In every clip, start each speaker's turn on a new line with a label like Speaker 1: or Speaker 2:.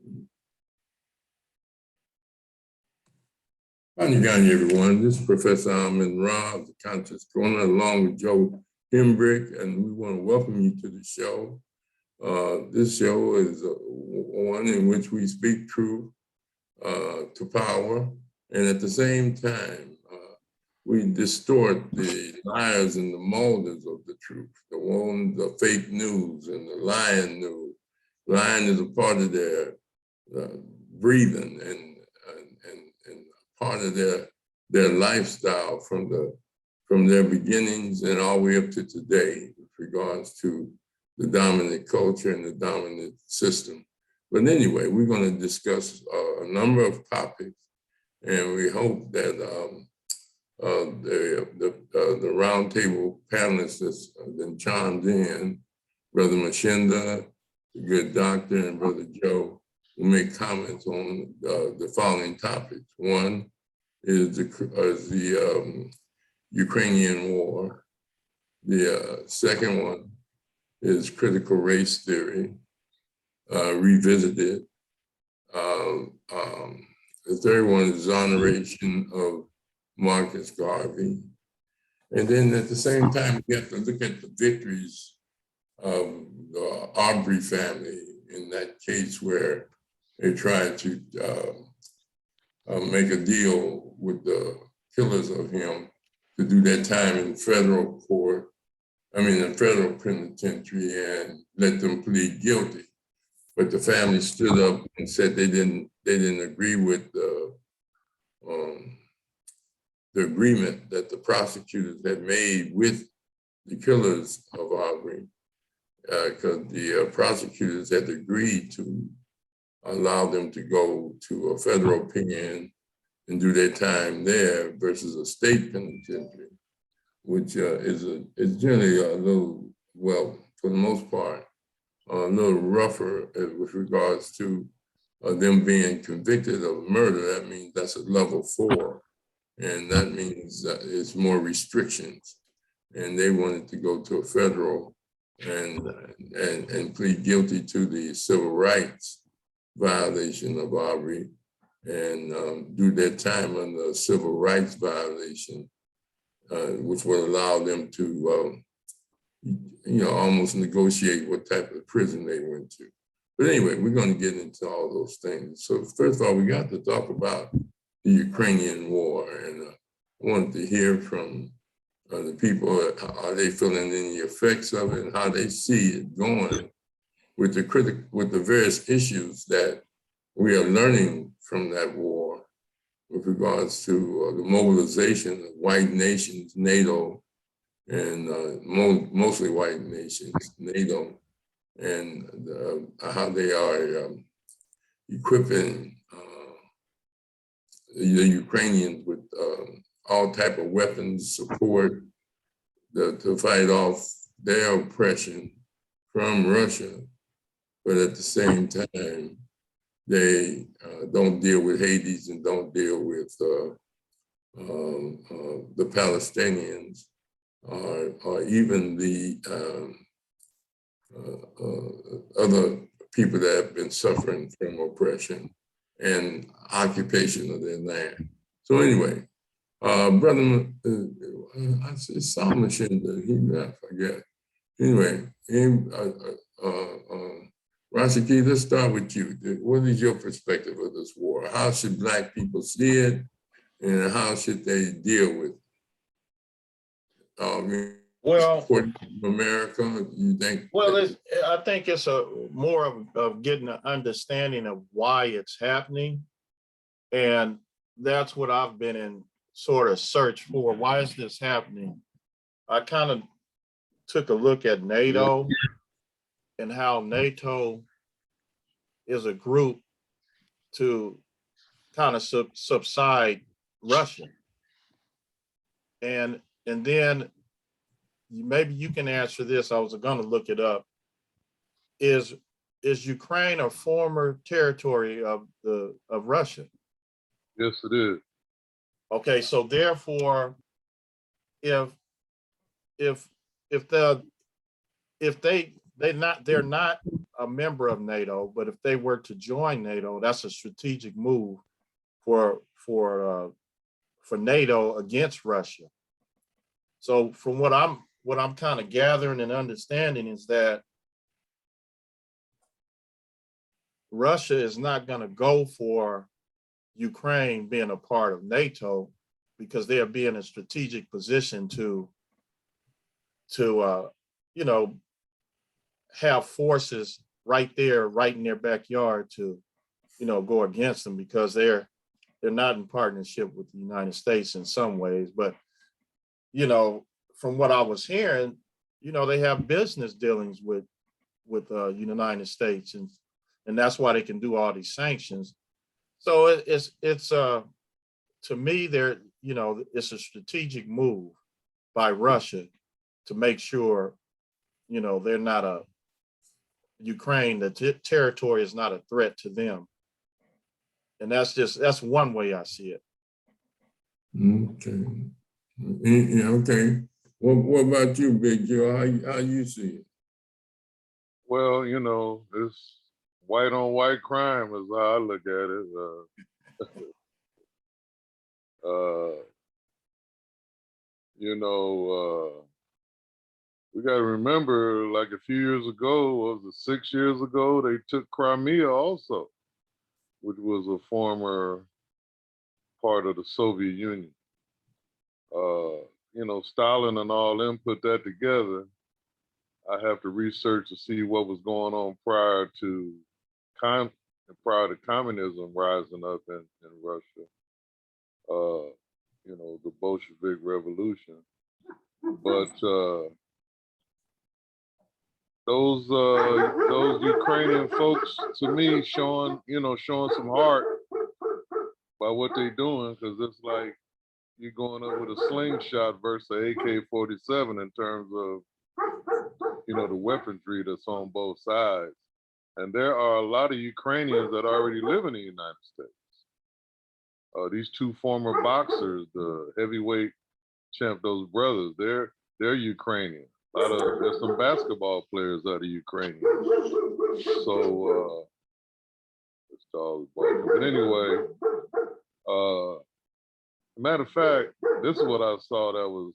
Speaker 1: Good morning, everyone. This is Professor Rahh, the Conscious Corner, along with Joe Hembrick, and we want to welcome you to the show. This show is one in which we speak truth to power, and at the same time, we distort the liars and the motives of the truth, the ones, the fake news and the lying news. Lying is a part of their breathing and part of their lifestyle from their beginnings and all the way up to today with regards to the dominant culture and the dominant system. But anyway, we're going to discuss a number of topics, and we hope that the roundtable panelists that's been chimed in, Brother Machinda, the good doctor, and Brother Joe, will make comments on the following topics. One is the Ukrainian war. The second one is critical race theory, revisited. The third one is exoneration of Marcus Garvey. And then at the same time, we have to look at the victories of the Arbery family in that case where they tried to make a deal with the killers of him to do their time in federal court, in federal penitentiary, and let them plead guilty. But the family stood up and said they didn't agree with the agreement that the prosecutors had made with the killers of Arbery, because the prosecutors had agreed to allow them to go to a federal pen and do their time there versus a state penitentiary, which is generally a little, well, for the most part, a little rougher with regards to them being convicted of murder. That means that's a level 4, and that means it's more restrictions. And they wanted to go to a federal and plead guilty to the civil rights violation of Arbery and do their time under a civil rights violation, which would allow them to, almost negotiate what type of prison they went to. But anyway, we're going to get into all those things. So first of all, we got to talk about the Ukrainian war, and I wanted to hear from the people. Are they feeling any effects of it, and how they see it going with the various issues that we are learning from that war with regards to the mobilization of white nations, NATO, and mostly white nations, NATO, and how they are equipping the Ukrainians with all type of weapons support to fight off their oppression from Russia. But at the same time, they don't deal with Hades and don't deal with the Palestinians or even the other people that have been suffering from oppression and occupation of their land. So anyway, Brother, I saw Machinda, he left, I guess. Anyway, Rashiki, let's start with you. What is your perspective of this war? How should Black people see it, and how should they deal with it?
Speaker 2: Well,
Speaker 1: America, you think?
Speaker 2: Well, I think it's more of getting an understanding of why it's happening, and that's what I've been in sort of search for. Why is this happening? I kind of took a look at NATO and how NATO is a group to kind of subside Russia. And then maybe you can answer this. I was going to look it up. Is Ukraine a former territory of Russia?
Speaker 3: Yes, it is.
Speaker 2: Okay, so therefore, if they're not a member of NATO, but if they were to join NATO, that's a strategic move for NATO against Russia. So from what I'm kind of gathering and understanding is that Russia is not going to go for Ukraine being a part of NATO because they'll be in a strategic position to have forces right there, right in their backyard to, go against them because they're not in partnership with the United States in some ways. But, from what I was hearing, they have business dealings with the United States, and that's why they can do all these sanctions. So it's to me, it's a strategic move by Russia to make sure, they're not Ukraine, the territory is not a threat to them. And that's one way I see it.
Speaker 1: Okay. Yeah, okay. What about you, Big Joe? How you see it?
Speaker 3: Well, it's white on white crime is how I look at it. We got to remember, like a few years ago, what was it, 6 years ago, they took Crimea also, which was a former part of the Soviet Union. Stalin and all them put that together. I have to research to see what was going on prior to communism rising up in Russia. The Bolshevik Revolution. But those Ukrainian folks, to me, showing some heart by what they're doing, because it's like you're going up with a slingshot versus an AK-47 in terms of the weaponry that's on both sides. And there are a lot of Ukrainians that already live in the United States. These two former boxers, the heavyweight champ, those brothers, they're Ukrainian. There's some basketball players that are Ukrainian. So this dog is barking. But anyway, matter of fact, this is what I saw that was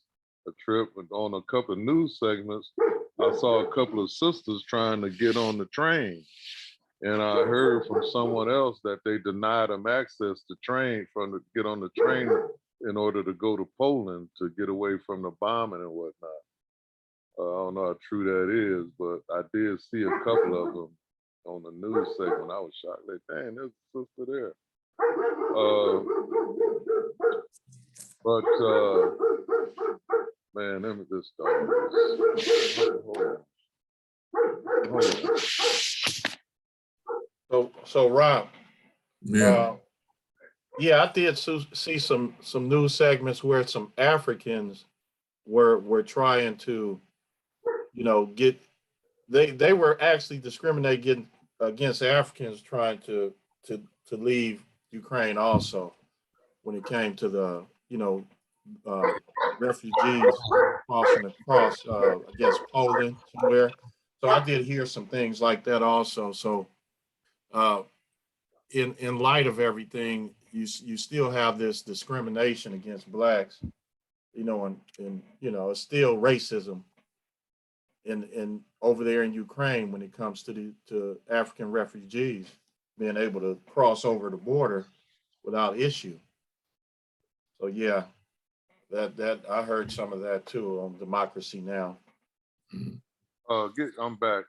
Speaker 3: a trip on a couple of news segments. I saw a couple of sisters trying to get on the train. And I heard from someone else that they denied them access to get on the train in order to go to Poland to get away from the bombing and whatnot. I don't know how true that is, but I did see a couple of them on the news segment. I was shocked. Like, dang, there's a sister there. Man, let me just start. Hold on.
Speaker 2: So Rob,
Speaker 1: Yeah.
Speaker 2: yeah, I did see some news segments where some Africans were trying to, get they were actually discriminating against Africans trying to leave Ukraine also when it came to the refugees crossing across I guess Poland somewhere. So I did hear some things like that also. So in light of everything, you still have this discrimination against blacks, and it's still racism in over there in Ukraine when it comes to African refugees being able to cross over the border without issue. So yeah, that I heard some of that too on Democracy Now.
Speaker 3: I'm back.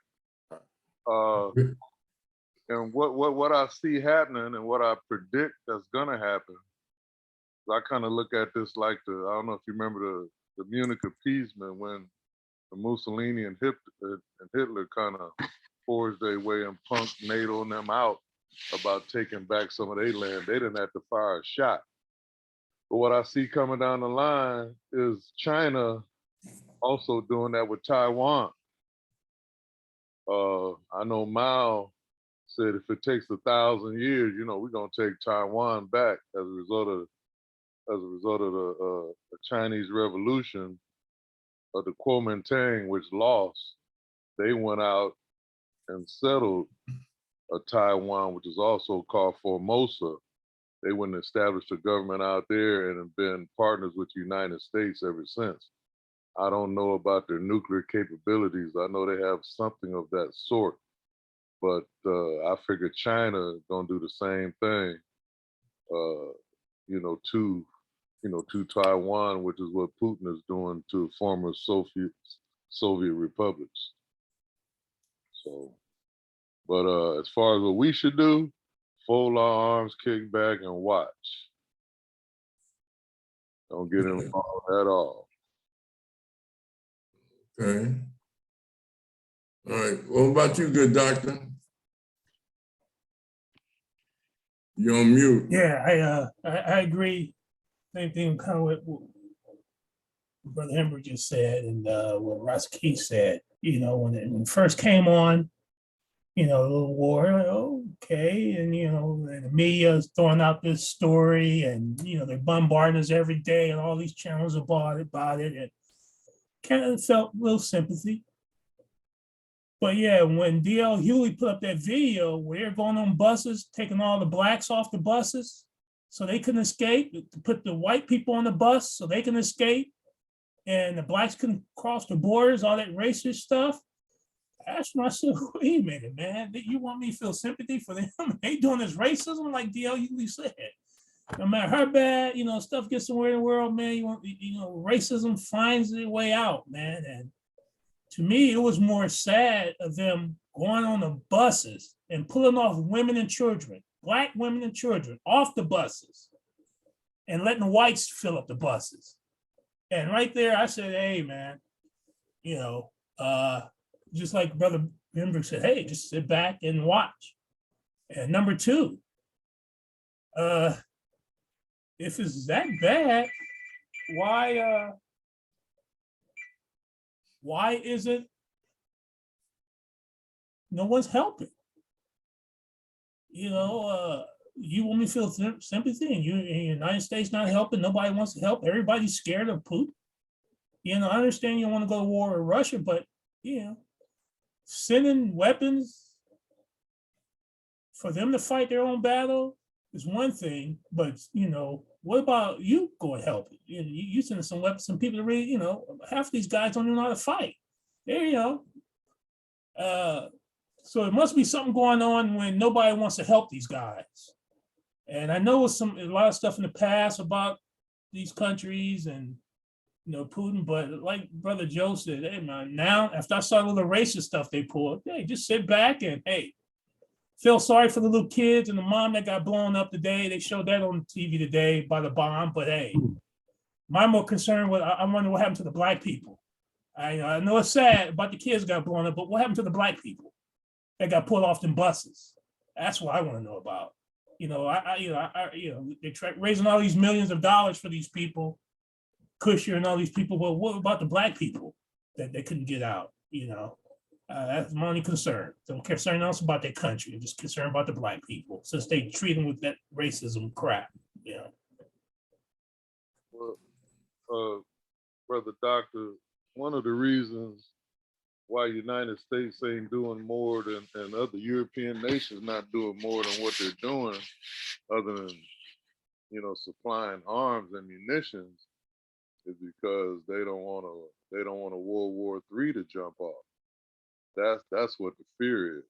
Speaker 3: And what I see happening and what I predict that's gonna happen, I kind of look at this like I don't know if you remember the Munich appeasement when the Mussolini and Hitler kind of forged their way and punked NATO and them out about taking back some of their land. They didn't have to fire a shot. But what I see coming down the line is China also doing that with Taiwan. I know Mao said if it takes 1,000 years, we're gonna take Taiwan back as a result of the Chinese Revolution of the Kuomintang, which lost. They went out and settled Taiwan, which is also called Formosa. They went and established a government out there and have been partners with the United States ever since. I don't know about their nuclear capabilities. I know they have something of that sort, but I figure China is gonna do the same thing, to Taiwan, which is what Putin is doing to former Soviet republics. So, but as far as what we should do, fold our arms, kick back, and watch. Don't get involved at all.
Speaker 1: Okay. All right. What about you, good doctor? You're on mute.
Speaker 4: Yeah, I agree. Same thing kind of what Brother Hembrick just said and what Russ Keith said. When it first came on, a little war, like, oh, okay. And, and the media is throwing out this story and, they're bombarding us every day and all these channels about it. And kind of felt a little sympathy. But yeah, when D.L. Hughley put up that video where they're going on buses, taking all the blacks off the buses so they couldn't escape, to put the white people on the bus so they can escape, and the blacks couldn't cross the borders, all that racist stuff. That's when I said, wait a minute, man, you want me to feel sympathy for them? They doing this racism like D.L. Hughley said. No matter how bad, stuff gets somewhere in the world, man, racism finds its way out, man. And to me, it was more sad of them going on the buses and pulling off women and children, black women and children, off the buses and letting the whites fill up the buses. And right there, I said, hey, man, just like Brother Hembrick said, hey, just sit back and watch. And number two, if it's that bad, why is it no one's helping? You want me to feel sympathy and you in the United States not helping, nobody wants to help, everybody's scared of Putin. I understand you want to go to war with Russia, but sending weapons for them to fight their own battle is one thing, but what about you going helping? You send some weapons, some people to really, half of these guys don't even know how to fight. There, so it must be something going on when nobody wants to help these guys. And I know a lot of stuff in the past about these countries and Putin, but like Brother Joe said, hey man, now after I saw all the racist stuff they pulled, hey, just sit back and hey, feel sorry for the little kids and the mom that got blown up today. They showed that on TV today by the bomb. But hey, my more concern was I wonder what happened to the black people. I know it's sad about the kids got blown up, but what happened to the black people that got pulled off them buses? That's what I want to know about. They're raising all these millions of dollars for these people, Cushier and all these people. But what about the black people that they couldn't get out? That's my only concern. Don't concern else about their country. I'm just concerned about the black people since they treat them with that racism crap.
Speaker 3: Well, Brother Doctor, one of the reasons why United States ain't doing more than and other European nations not doing more than what they're doing, other than supplying arms and munitions, is because they don't want a World War III to jump off. That's what the fear is.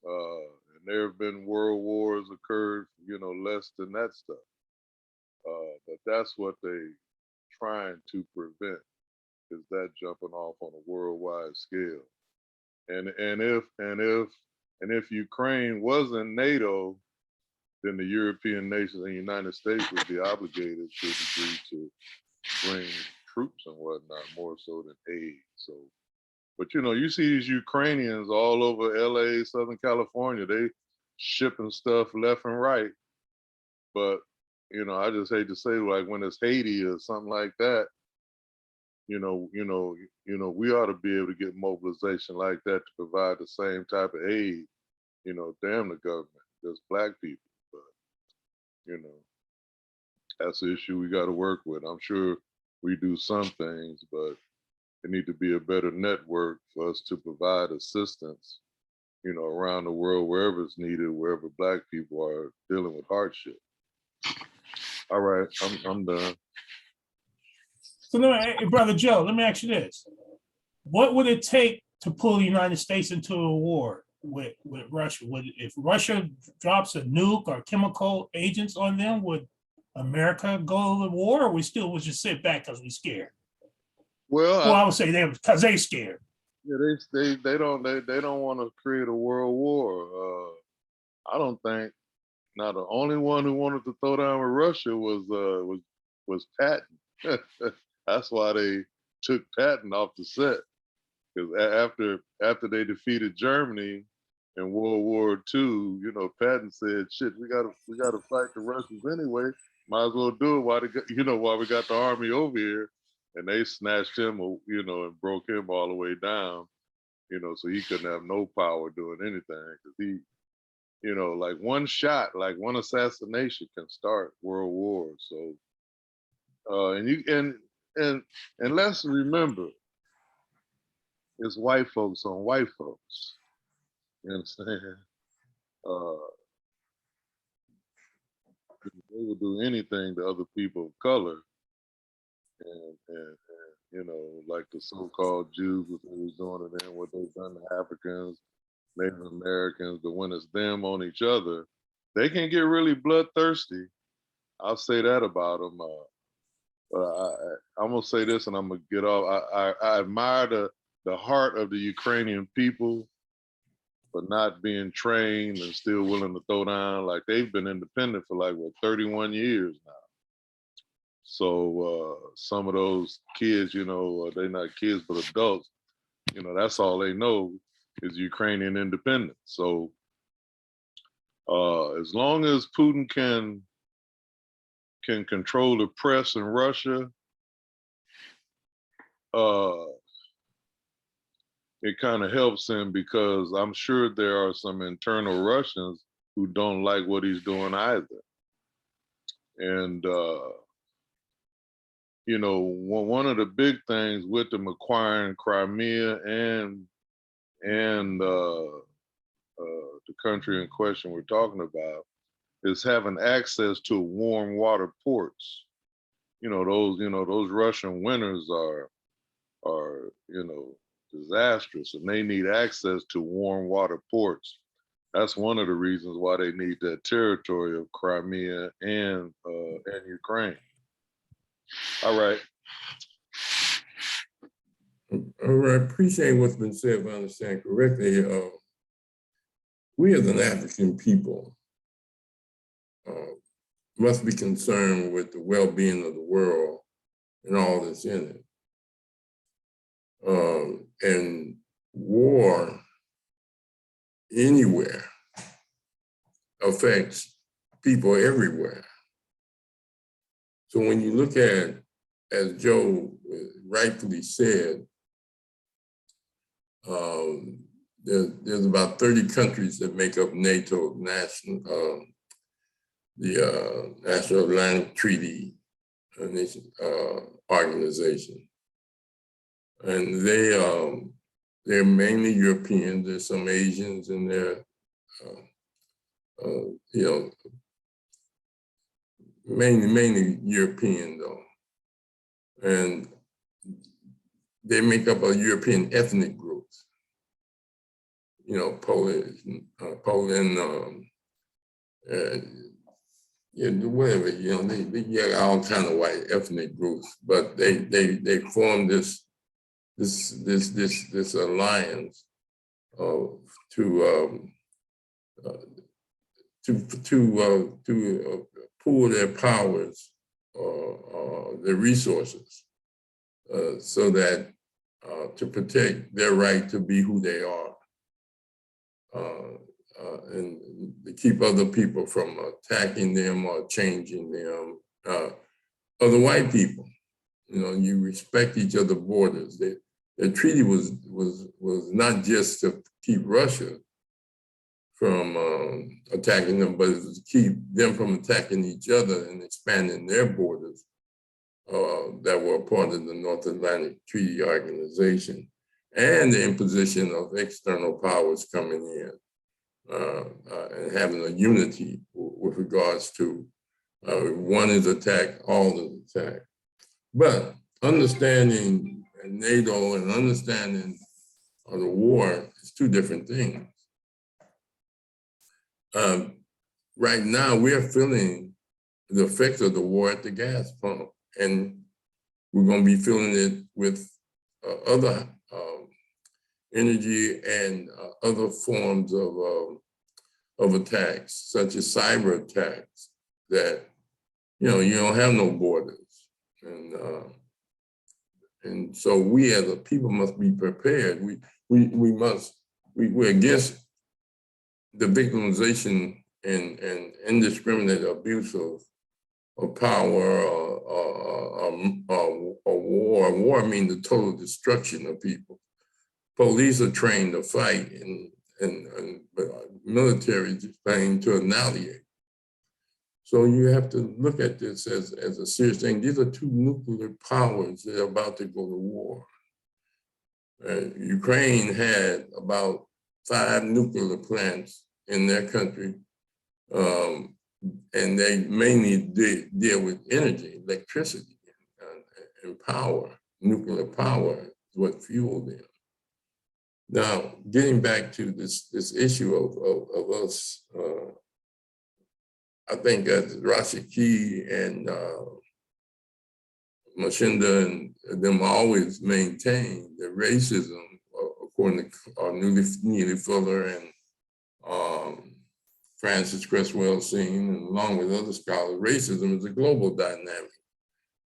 Speaker 3: And there have been world wars occurred, less than that stuff. But that's what they trying to prevent, is that jumping off on a worldwide scale. And if Ukraine wasn't NATO, then the European nations and the United States would be obligated to a degree to bring troops and whatnot, more so than aid. So, but you see these Ukrainians all over LA, Southern California, they shipping stuff left and right. But, I just hate to say, like when it's Haiti or something like that, we ought to be able to get mobilization like that to provide the same type of aid. Damn the government, just black people. But, that's the issue we got to work with. I'm sure we do some things, but there need to be a better network for us to provide assistance, you know, around the world, wherever it's needed, wherever Black people are dealing with hardship. All right, I'm done.
Speaker 4: So, hey, Brother Joe, let me ask you this. What would it take to pull the United States into a war with Russia? If Russia drops a nuke or chemical agents on them, would America go to war, or we still would just sit back because we're scared?
Speaker 3: Well,
Speaker 4: I would say they because they scared.
Speaker 3: Yeah, they don't want to create a world war. I don't think. Now the only one who wanted to throw down with Russia was Patton. That's why they took Patton off the set, because after they defeated Germany in World War II, you know, Patton said, "Shit, we gotta fight the Russians anyway. Might as well do it while we got the army over here." And they snatched him, you know, and broke him all the way down, you know, so he couldn't have no power doing anything, because he, you know, like one shot, like one assassination can start world war. So, and let's remember, it's white folks on white folks. You understand? They will do anything to other people of color, and you know, like the so-called Jews, what they was doing to them, what they've done to Africans, Native Americans, but when it's them on each other, they can get really bloodthirsty. I'll say that about them. I'm gonna say this, and I'm gonna get off. I admire the heart of the Ukrainian people for not being trained and still willing to throw down. Like, they've been independent for like, what, 31 years now. So some of those kids, you know, they're not kids, but adults, you know, that's all they know is Ukrainian independence. So as long as Putin can control the press in Russia, it kind of helps him, because I'm sure there are some internal Russians who don't like what he's doing either. And you know, one of the big things with them acquiring Crimea and the country in question we're talking about is having access to warm water ports. You know, those Russian winters are you know, disastrous, and they need access to warm water ports. That's one of the reasons why they need that territory of Crimea and Ukraine. All right.
Speaker 1: All right, appreciate what's been said, if I understand correctly. We as an African people must be concerned with the well-being of the world and all that's in it. And war anywhere affects people everywhere. So when you look at, as Joe rightfully said, there's about 30 countries that make up NATO, the National Atlantic Treaty Organization. And they're mainly European. There's some Asians in there, you know, mainly European though. And they make up a European ethnic groups. You know, Poland, yeah, whatever, you know, they get all kind of white ethnic groups, but they form this alliance to pool their powers, their resources, so that to protect their right to be who they are, and to keep other people from attacking them or changing them. Other white people, you know, you respect each other's borders. The treaty was not just to keep Russia from attacking them, but it was to keep them from attacking each other and expanding their borders that were part of the North Atlantic Treaty Organization, and the imposition of external powers coming in and having a unity with regards to one is attacked, all is attacked. But understanding NATO and understanding of the war is two different things. Right now, we're feeling the effects of the war at the gas pump, and we're going to be feeling it with other energy and other forms of attacks, such as cyber attacks, that you don't have no borders, and so we as a people must be prepared. We're against the victimization and indiscriminate abuse of power or war. War means the total destruction of people. Police are trained to fight, and military is trained to annihilate. So you have to look at this as a serious thing. These are two nuclear powers that are about to go to war. Ukraine had about 5 nuclear plants in their country, and they mainly deal with energy, electricity, and power. Nuclear power is what fueled them. Now, getting back to this issue of us, I think that Rahh and Machinda and them always maintain that racism, according to Neely Fuller and Francis Cresswell Seen, and along with other scholars, racism is a global dynamic.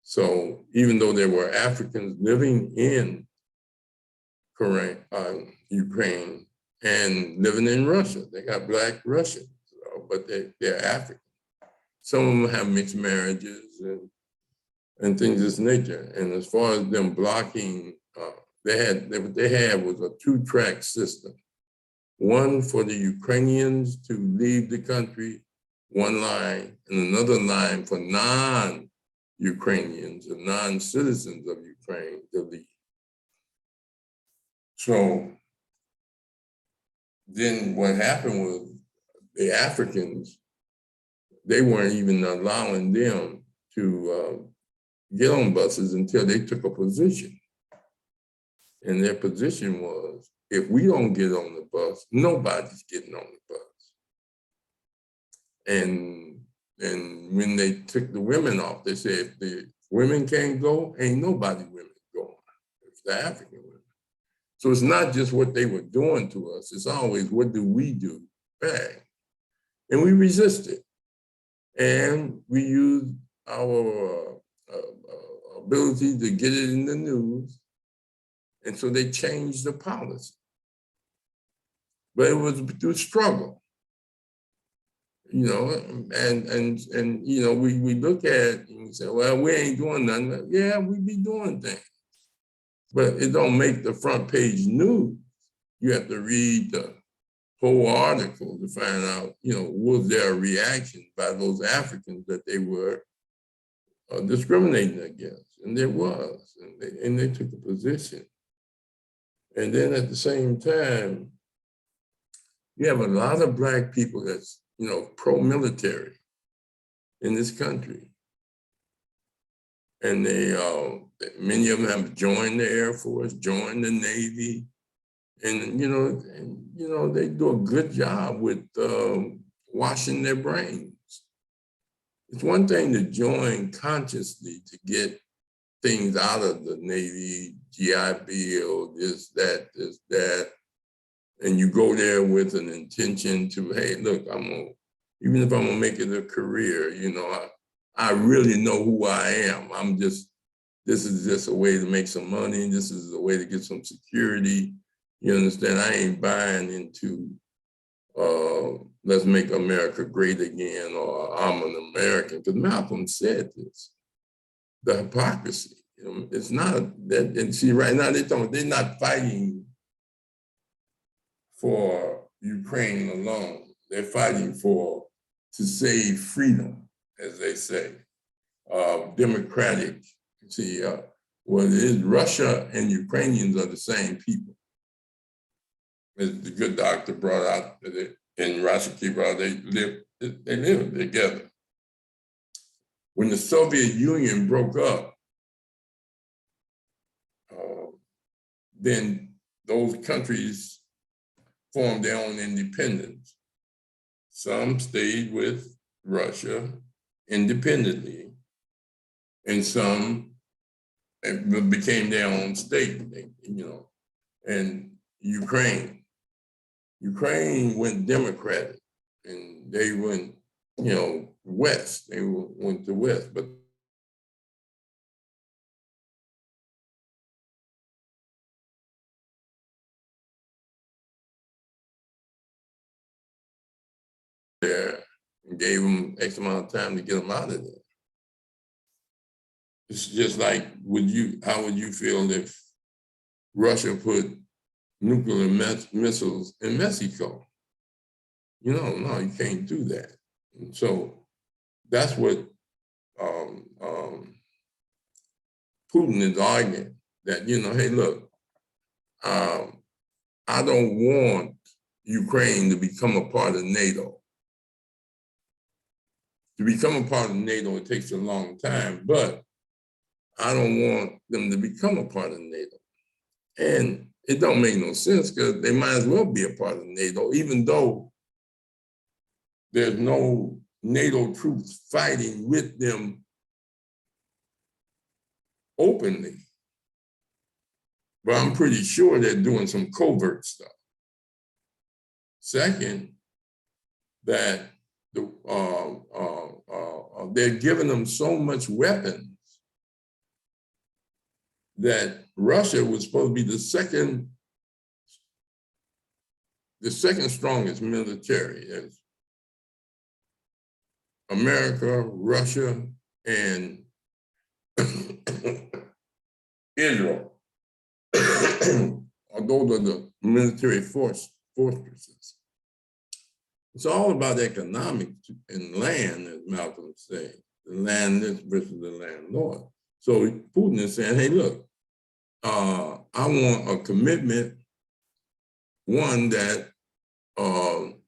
Speaker 1: So even though there were Africans living in Ukraine and living in Russia, they got Black Russians, but they're African. Some of them have mixed marriages and things of this nature. And as far as them blocking, what they had was a 2-track system. One for the Ukrainians to leave the country, one line, and another line for non-Ukrainians and non-citizens of Ukraine to leave. So then what happened was the Africans, they weren't even allowing them to get on buses until they took a position. And their position was, if we don't get on the bus, nobody's getting on the bus. And when they took the women off, they said, if the women can't go, ain't nobody women going. It's the African women. So it's not just what they were doing to us, it's always what do we do back? And we resisted. And we used our ability to get it in the news. And so they changed the policy. But it was through struggle, and we look at it and we say, well, we ain't doing nothing. Yeah, we be doing things, but it don't make the front page news. You have to read the whole article to find out, was there a reaction by those Africans that they were discriminating against? And there was, and they took a position. And then at the same time, you have a lot of Black people that's, pro-military in this country. And many of them have joined the Air Force, joined the Navy, and they do a good job with washing their brains. It's one thing to join consciously to get things out of the Navy, GI Bill, this, that, and you go there with an intention to, hey, look, even if I'm gonna make it a career, I really know who I am. This is just a way to make some money. This is a way to get some security. You understand? I ain't buying into, let's make America great again, or I'm an American, because Malcolm said this. The hypocrisy, it's not that, and see, right now they're not fighting for Ukraine alone. They're fighting to save freedom, as they say, democratic See, what it is, Russia and Ukrainians are the same people. As the good doctor brought out, and Rashiki brought, they live together. When the Soviet Union broke up, then those countries formed their own independence. Some stayed with Russia independently, and some became their own state, and Ukraine went democratic, and they went, west. They went to west, but there and gave them X amount of time to get them out of there. It's just like, how would you feel if Russia put nuclear missiles in Mexico? No, you can't do that. And so that's what Putin is arguing, that, hey, look, I don't want Ukraine to become a part of NATO. To become a part of NATO, it takes a long time, but I don't want them to become a part of NATO. And it don't make no sense, because they might as well be a part of NATO, even though there's no NATO troops fighting with them openly. But I'm pretty sure they're doing some covert stuff. Second, that they're giving them so much weapons that Russia was supposed to be the second strongest military. As America, Russia, and Israel. Those are the military fortresses. It's all about economics and land, as Malcolm said, the landless versus the landlord. So Putin is saying, hey, look, I want a commitment, one, that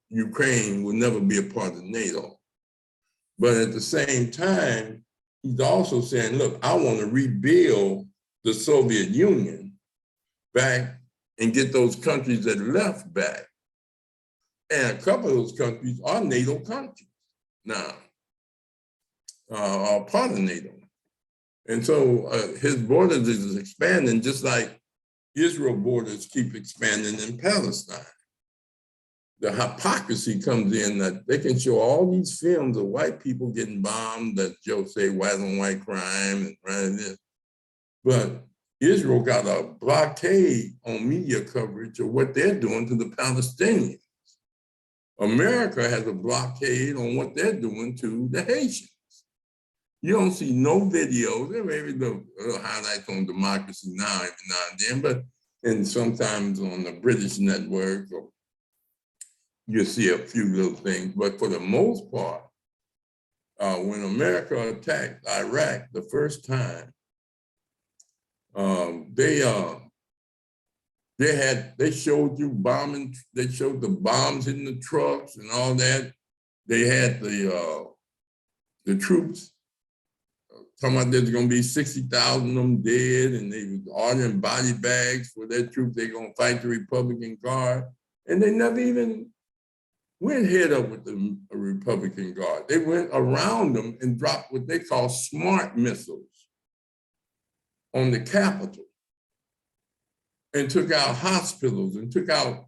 Speaker 1: Ukraine will never be a part of NATO. But at the same time, he's also saying, look, I want to rebuild the Soviet Union back and get those countries that left back. And a couple of those countries are NATO countries now, are part of NATO. And so his borders is expanding, just like Israel borders keep expanding in Palestine. The hypocrisy comes in that they can show all these films of white people getting bombed, that Joe say white on white crime and right this. But Israel got a blockade on media coverage of what they're doing to the Palestinians. America has a blockade on what they're doing to the Haitians. You don't see no videos. There may be the highlights on Democracy Now! Every now and then, and sometimes on the British network, or you see a few little things. But for the most part, when America attacked Iraq the first time, they showed you bombing. They showed the bombs hitting the trucks and all that. They had the troops talking about there's going to be 60,000 of them dead, and they was ordering body bags for their troops. They're going to fight the Republican Guard, and they never even went head up with the Republican Guard. They went around them and dropped what they call smart missiles on the Capitol, and took out hospitals, and took out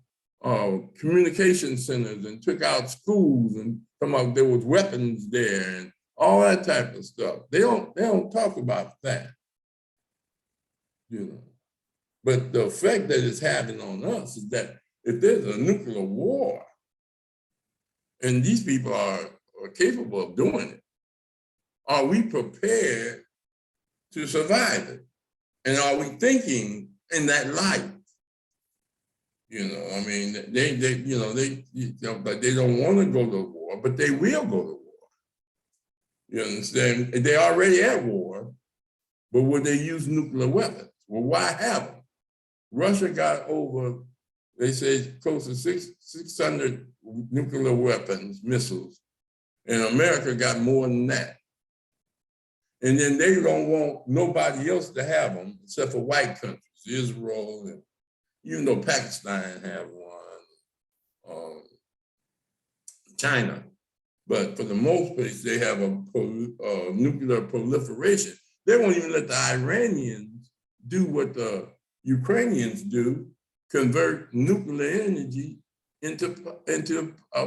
Speaker 1: communication centers, and took out schools, and there was weapons there, and all that type of stuff. They don't talk about that, But the effect that it's having on us is that if there's a nuclear war, and these people are capable of doing it, are we prepared to survive it? And are we thinking in that light? I mean, they but they don't want to go to war, but they will go to war. You understand? They're already at war, but would they use nuclear weapons? Well, why have them? Russia got over, they say, close to 600 nuclear weapons, missiles, and America got more than that. And then they don't want nobody else to have them except for white countries, Israel, and even though Pakistan have one, China. But for the most part, they have a nuclear proliferation. They won't even let the Iranians do what the Ukrainians do, convert nuclear energy into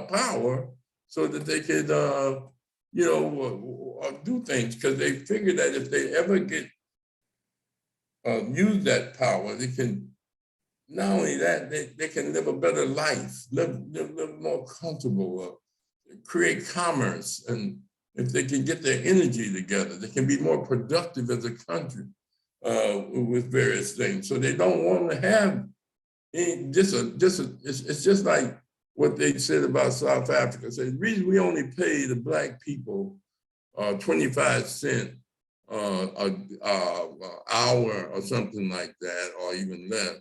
Speaker 1: power so that they could, do things, because they figure that if they ever get use that power, they can, not only that, they can live a better life, live more comfortable, create commerce, and if they can get their energy together, they can be more productive as a country with various things. So they don't want to have it's just like what they said about South Africa. So the reason we only pay the Black people 25 cents an hour or something like that, or even less,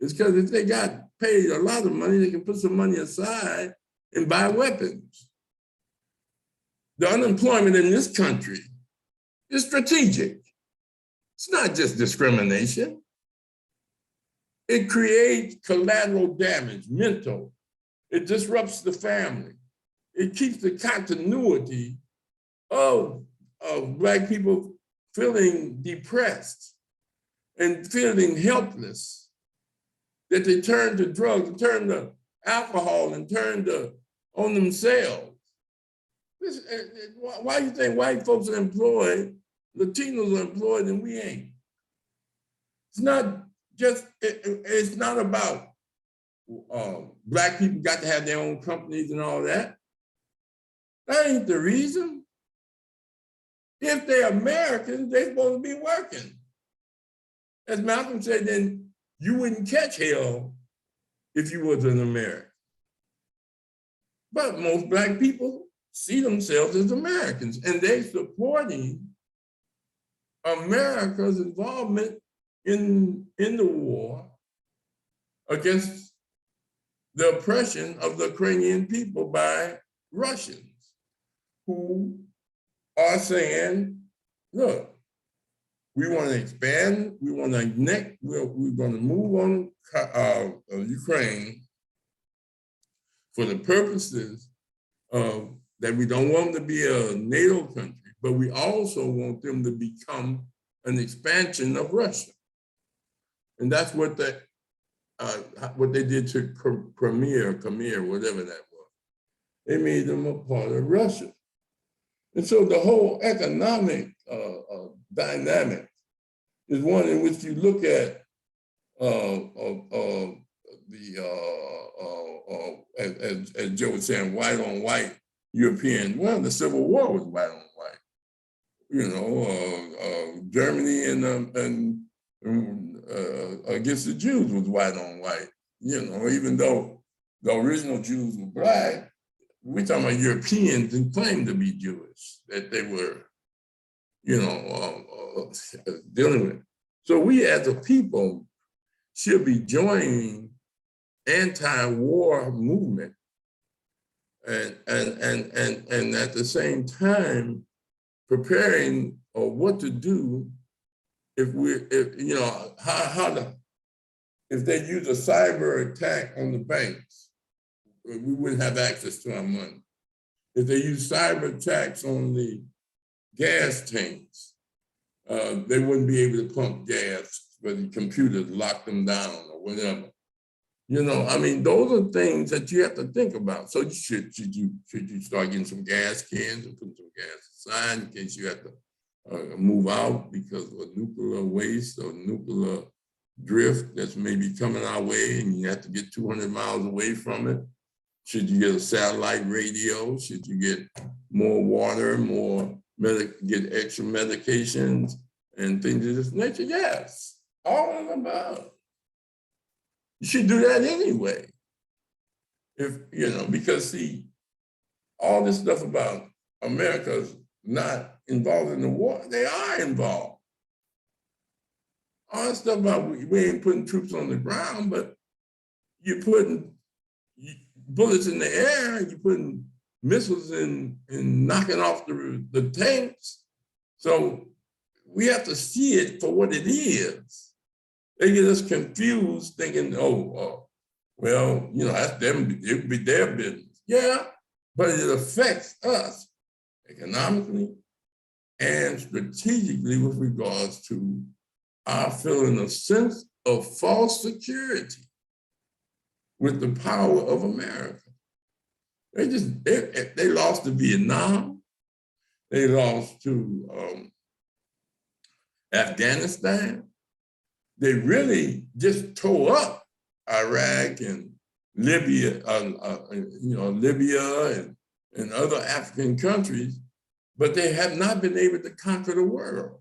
Speaker 1: is because if they got paid a lot of money, they can put some money aside and buy weapons. The unemployment in this country is strategic. It's not just discrimination. It creates collateral damage, mental. It disrupts the family. It keeps the continuity of Black people feeling depressed and feeling helpless, that they turn to drugs, turn to alcohol, and turn on themselves. Why do you think white folks are employed, Latinos are employed, and we ain't? It's not just, it's not about Black people got to have their own companies and all that. That ain't the reason. If they're Americans, they're supposed to be working. As Malcolm said, then you wouldn't catch hell if you was an American. But most Black people see themselves as Americans, and they're supporting America's involvement in the war against the oppression of the Ukrainian people by Russians, who are saying, look, we want to expand, we want to next, we're going to move on Ukraine for the purposes of that we don't want them to be a NATO country, but we also want them to become an expansion of Russia. And that's what they did to Crimea, whatever that was. They made them a part of Russia. And so the whole economic dynamic is one in which you look at as Joe was saying, white on white European. Well, the Civil War was white on white. You know, Germany and against the Jews was white on white. You know, even though the original Jews were Black, we're talking about Europeans and claimed to be Jewish, that they were, you know, dealing with. So we as a people should be joining anti-war movement and at the same time preparing what to do if if they use a cyber attack on the banks, we wouldn't have access to our money. If they use cyber attacks on the gas tanks, they wouldn't be able to pump gas, but the computers lock them down or whatever. You know, I mean, those are things that you have to think about. So should you start getting some gas cans and put some gas aside in case you have to move out because of nuclear waste or nuclear drift that's maybe coming our way and you have to get 200 miles away from it? Should you get a satellite radio? Should you get more water, get extra medications and things of this nature? Yes, all of the above. You should do that anyway. If, you know, because see, all this stuff about America's not involved in the war, they are involved. all that stuff about we ain't putting troops on the ground, but you're putting bullets in the air, and you're putting missiles in and knocking off the tanks. So we have to see it for what it is. They get us confused thinking, oh, well, you know, that's them, it would be their business. Yeah, but it affects us economically and strategically with regards to our feeling a sense of false security with the power of America. They lost to Vietnam. They lost to Afghanistan. They really just tore up Iraq and Libya, Libya and other African countries, but they have not been able to conquer the world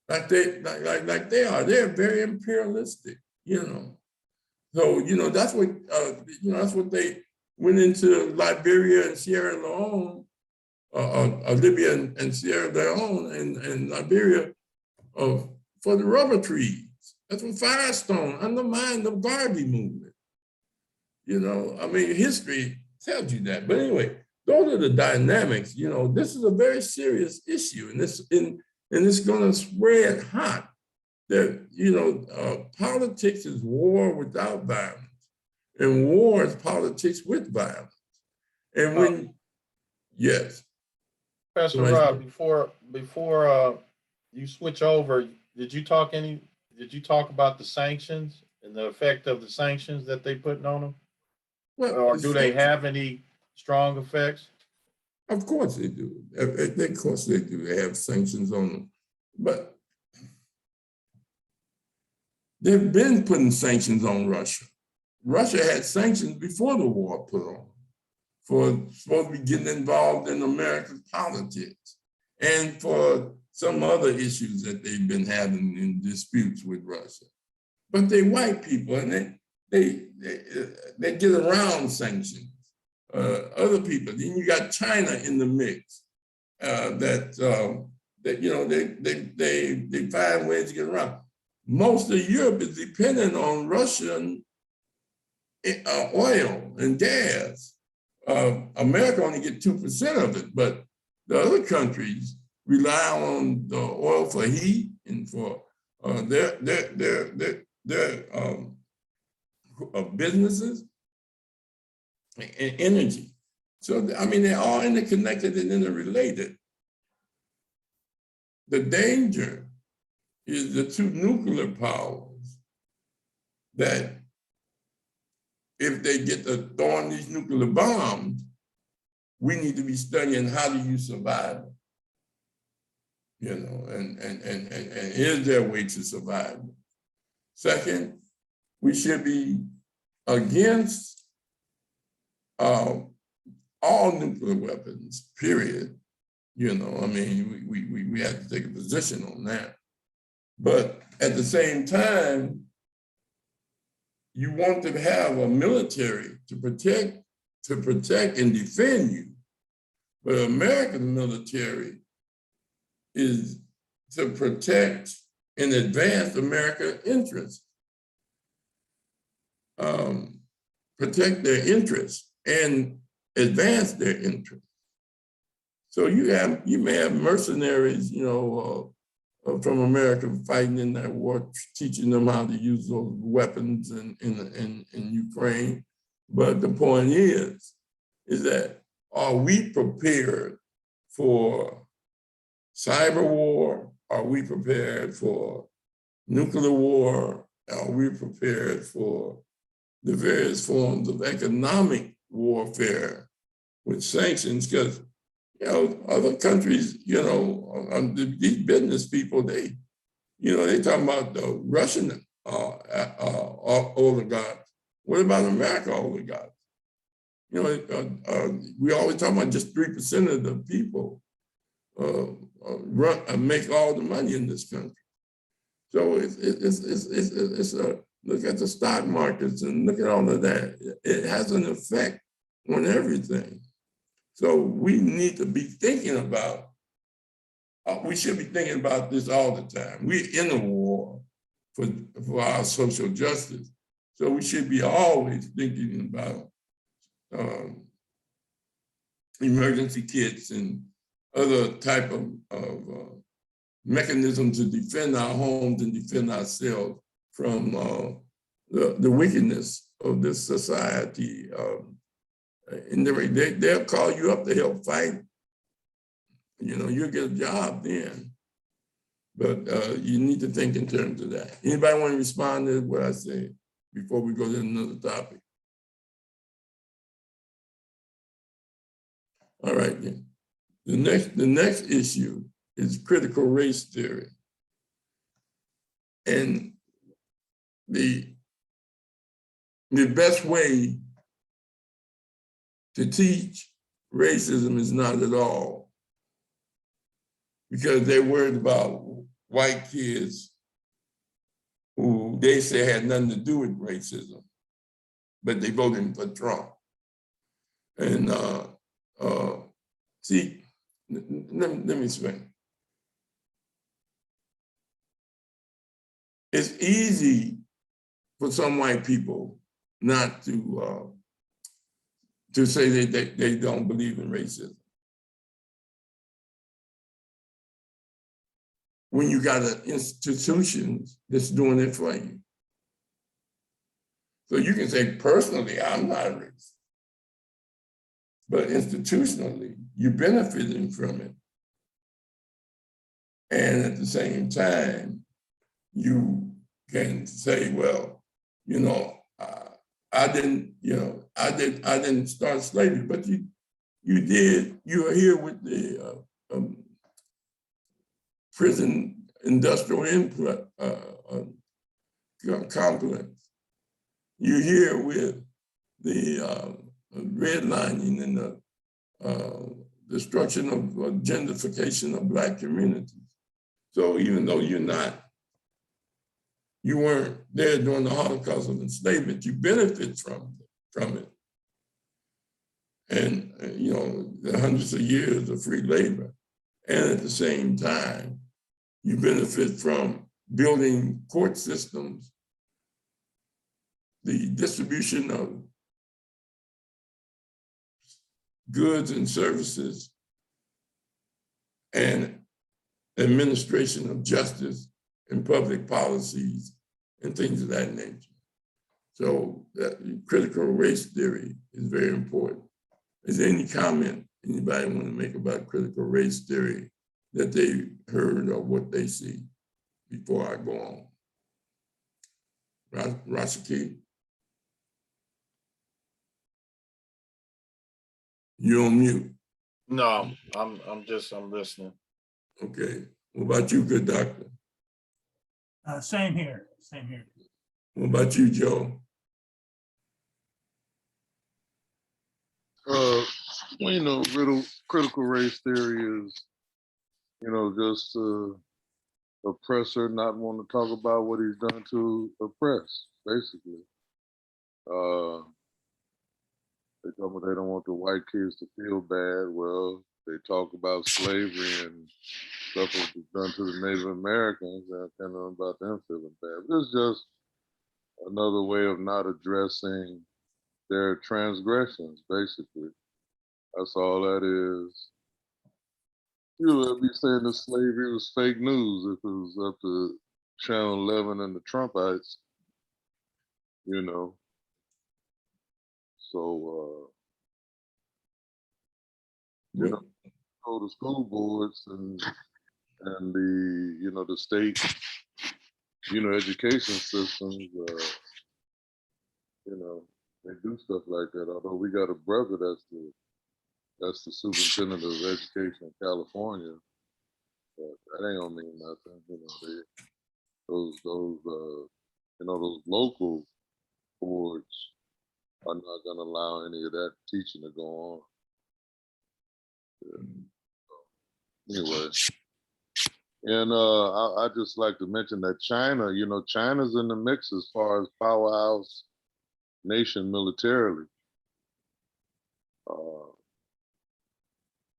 Speaker 1: like they are. They're very imperialistic, you know. So that's what that's what they went into Liberia and Sierra Leone, Libya and Sierra Leone and Liberia for the rubber trees. That's what Firestone undermined the Garvey movement. You know, I mean, history tells you that. But anyway, those are the dynamics. You know, this is a very serious issue, and it's going to spread hot. That politics is war without violence, and war is politics with violence. And when yes,
Speaker 2: Pastor Rahh, before you switch over, did you talk about the sanctions and the effect of the sanctions that they putting on them?
Speaker 1: well,
Speaker 2: Or do they have any strong effects?
Speaker 1: Of course they do. Of course they do. They have sanctions on them, but they've been putting sanctions on Russia. Russia had sanctions before the war put on for supposed to be getting involved in American politics and for some other issues that they've been having in disputes with Russia. But they white people, and they get around sanctions. Other people. Then you got China in the mix. They find ways to get around. Most of Europe is dependent on Russian oil and gas. America only get 2% of it, but the other countries rely on the oil for heat and for their businesses and energy. So, I mean, they're all interconnected and interrelated. The danger is the two nuclear powers that if they get to throwing these nuclear bombs, we need to be studying how do you survive, and is there a way to survive? Second, we should be against all nuclear weapons, period. I mean, we have to take a position on that. But at the same time, you want to have a military to protect and defend you. But American military is to protect and advance American interests, protect their interests and advance their interests. So you may have mercenaries, from America fighting in that war, teaching them how to use those weapons in Ukraine. But the point is that are we prepared for cyber war? Are we prepared for nuclear war? Are we prepared for the various forms of economic warfare with sanctions? Because other countries, these business people, they talking about the Russian oligarchs. What about American oligarchs? We always talk about just 3% of the people make all the money in this country. So it's look at the stock markets and look at all of that. It has an effect on everything. So we need to be thinking about, we should be thinking about this all the time. We're in a war. for our social justice. So we should be always thinking about emergency kits and other type of mechanisms to defend our homes and defend ourselves from the wickedness of this society. And they'll call you up to help fight. You know, you'll get a job then. But you need to think in terms of that. Anybody want to respond to what I said before we go to another topic? All right, then. The next issue is critical race theory. And the best way to teach racism is not at all, because they're worried about white kids who they say had nothing to do with racism, but they voted for Trump. And see, let me explain. It's easy for some white people not to say that they don't believe in racism, when you got an institution that's doing it for you. So you can say, personally, I'm not racist, but institutionally, you're benefiting from it. And at the same time, you can say, well, you know, I didn't start slavery, but you did. You are here with the prison industrial input complex. You're here with the redlining and the destruction of gentrification of Black communities. So even though you weren't there during the Holocaust of enslavement, you benefit from it. And you know, the hundreds of years of free labor. And at the same time, you benefit from building court systems, the distribution of goods and services, and administration of justice and public policies and things of that nature. So that critical race theory is very important. Is there any comment anybody want to make about critical race theory that they heard or what they see before I go on? Rashaki? You're on mute.
Speaker 2: No, I'm listening.
Speaker 1: Okay. What about you, good doctor?
Speaker 4: Same here, same here.
Speaker 1: What about you, Joe?
Speaker 3: Well, you know, critical race theory is, you know, just oppressor not want to talk about what he's done to oppress, basically. They talk about they don't want the white kids to feel bad. Well, they talk about slavery and stuff that was done to the Native Americans, and kind of about them feeling bad. But it's just another way of not addressing their transgressions, basically. That's all that is. You would be saying that slavery was fake news if it was up to Channel 11 and the Trumpites, you know. So, you know, go to school boards and the, you know, the state, you know, education systems, you know, they do stuff like that. Although we got a brother that's the superintendent of education in California, but that ain't gonna mean nothing. You know, those you know, those local boards are not gonna allow any of that teaching to go on. Yeah. Anyway, and I just like to mention that China, you know, China's in the mix as far as powerhouse nation militarily.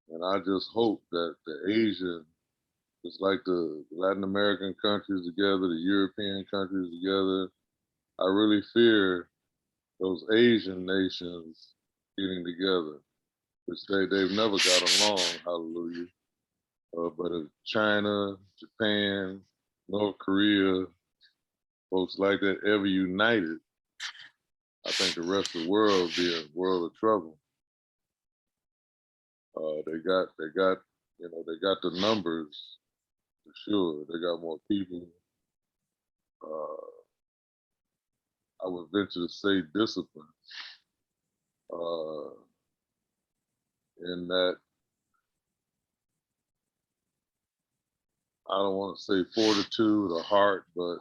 Speaker 3: And I just hope that the Asian It's like the Latin American countries together, the European countries together. I really fear those Asian nations getting together, which they've never got along, hallelujah. But if China, Japan, North Korea, folks like that ever united, I think the rest of the world would be in a world of trouble. They got the numbers for sure. They got more people. I would venture to say discipline. In that, I don't want to say fortitude or heart, but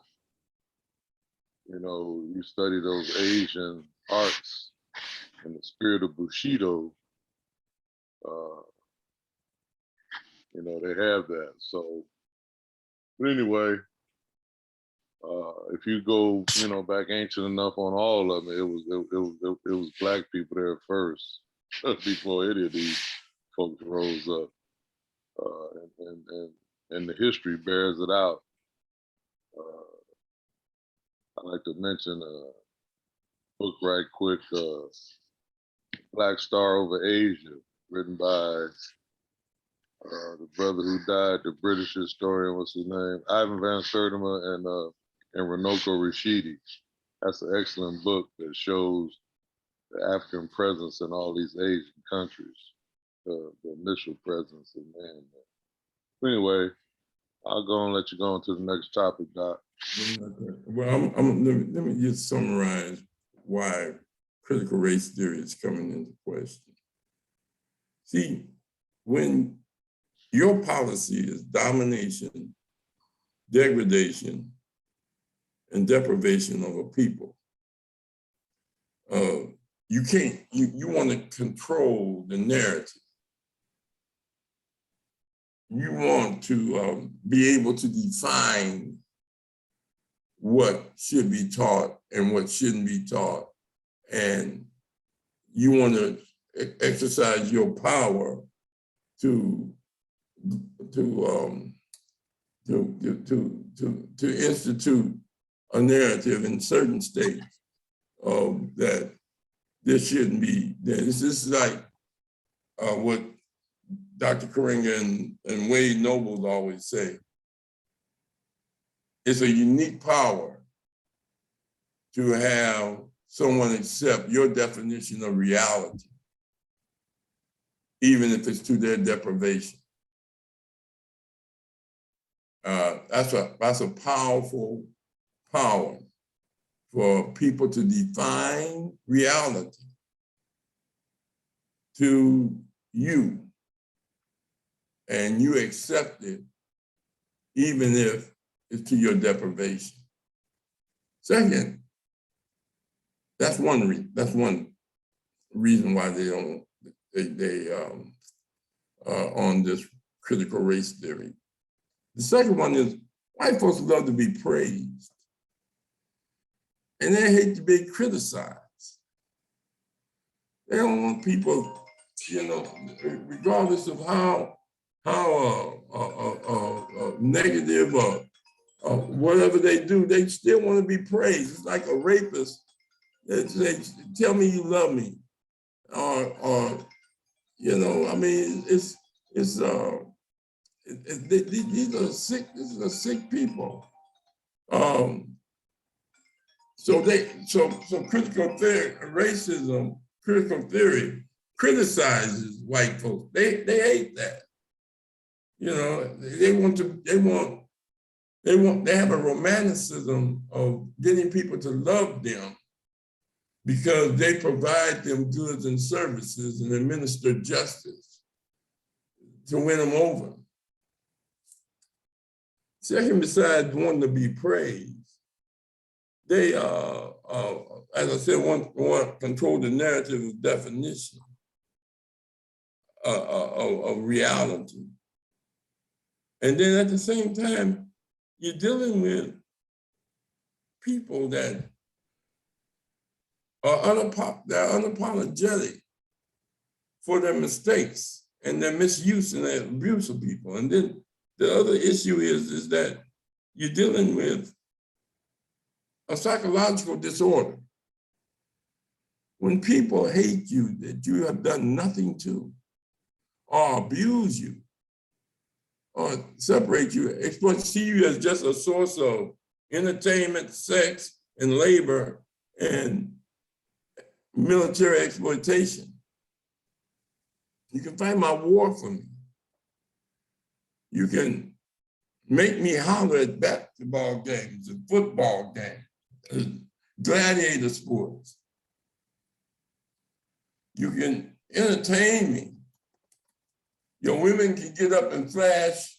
Speaker 3: you study those Asian arts and the spirit of Bushido. They have that. So, but anyway, if you go, back ancient enough on all of it, it was black people there first before any of these folks rose up, and the history bears it out. I like to mention a book right quick, Black Star Over Asia, written by the brother who died, the British historian, what's his name? Ivan Van Sertima and Runoko Rashidi. That's an excellent book that shows the African presence in all these Asian countries, the initial presence of man. Anyway, I'll go and let you go on to the next topic, Doc.
Speaker 1: Well, let me just summarize why critical race theory is coming into question. See, when your policy is domination, degradation, and deprivation of a people, you can't, you want to control the narrative. You want to be able to define what should be taught and what shouldn't be taught. And you want to exercise your power to institute a narrative in certain states that this shouldn't be. This is like what Dr. Karenga and Wade Nobles always say. It's a unique power to have someone accept your definition of reality, even if it's to their deprivation. That's a powerful power for people to define reality to you, and you accept it, even if it's to your deprivation. Second, that's one reason why they on this critical race theory. The second one is white folks love to be praised, and they hate to be criticized. They don't want people, regardless of how negative or whatever they do, they still want to be praised. It's like a rapist. They tell me you love me, or I mean, these are sick. This is a sick people. So critical theory, racism, critical theory criticizes white folks. They hate that. They have a romanticism of getting people to love them because they provide them goods and services and administer justice to win them over. Second, besides wanting to be praised, they, as I said, want to control the narrative of definition of reality. And then at the same time, you're dealing with people that are unapologetic for their mistakes and their misuse and their abuse of people. And then the other issue is that you're dealing with a psychological disorder. When people hate you that you have done nothing to, or abuse you, or separate you, see you as just a source of entertainment, sex, and labor, and military exploitation. You can fight my war for me. You can make me holler at basketball games and football games, gladiator sports. You can entertain me. Your women can get up and flash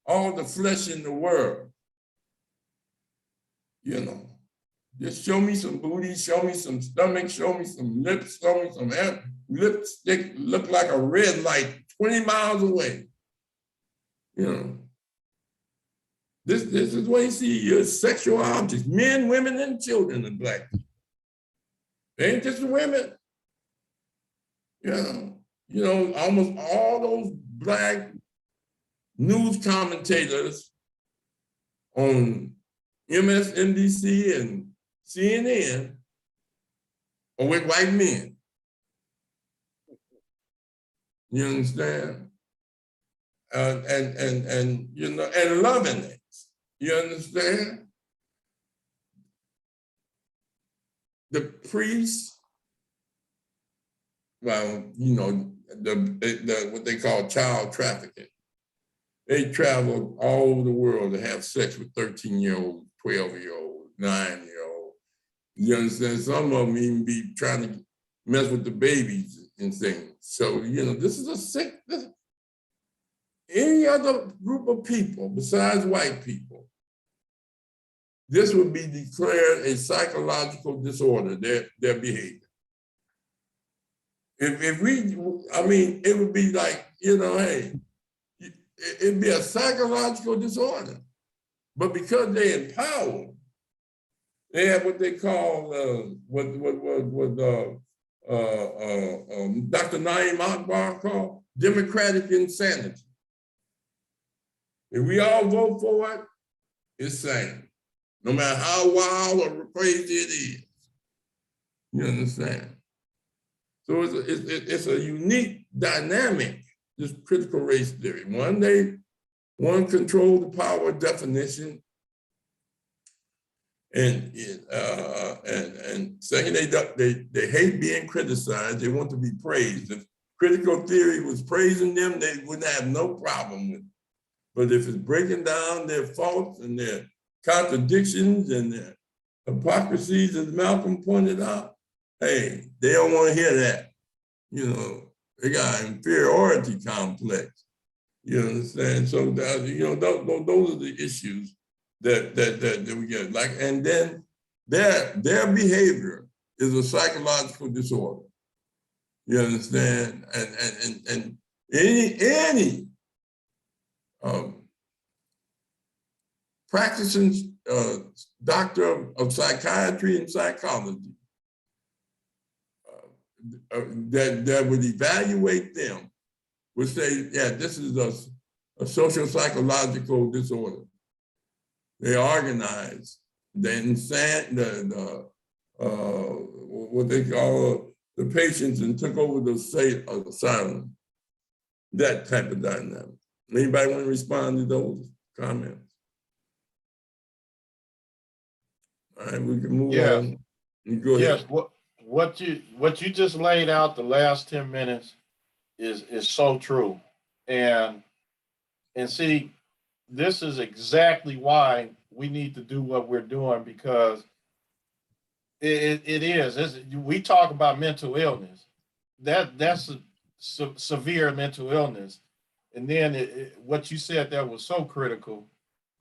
Speaker 1: all the flesh in the world. You know, just show me some booty, show me some stomach, show me some lips, show me some lipstick, look like a red light 20 miles away. You know, this is what you see, your sexual objects, men, women, and children are black. They ain't just the women. You know, almost all those black news commentators on MSNBC and CNN are with white men. You understand? And you know, and loving it. You understand? The priests, well, you know, what they call child trafficking. They travel all over the world to have sex with 13-year-olds, 12-year-olds, 9-year-olds. You understand? Some of them even be trying to mess with the babies and things. So, you know, this is a sick, any other group of people besides white people, this would be declared a psychological disorder, their behavior. If we, I mean, it would be like, you know, hey, it'd be a psychological disorder. But because they empower, they have what they call, Dr. Naeem Akbar called democratic insanity. If we all vote for it, it's sane, no matter how wild or crazy it is. You understand? So it's a unique dynamic, this critical race theory. One control the power of definition, and second, they hate being criticized. They want to be praised. If critical theory was praising them, they wouldn't have no problem with it. But if it's breaking down their faults and their contradictions and their hypocrisies, as Malcolm pointed out, hey, they don't want to hear that. You know, they got an inferiority complex. You understand? So that, you know, those are the issues that we get. Like, and then their behavior is a psychological disorder. You understand? And any practicing doctor of psychiatry and psychology that would evaluate them would say, yeah, this is a social psychological disorder. They organize, what they call the patients, and took over the state asylum. That type of dynamic. Anybody want to respond to those comments? All right, we can move on. Go ahead.
Speaker 2: Yes, what you just laid out the last 10 minutes is so true. And see, this is exactly why we need to do what we're doing, because we talk about mental illness. That's a severe mental illness. And then what you said that was so critical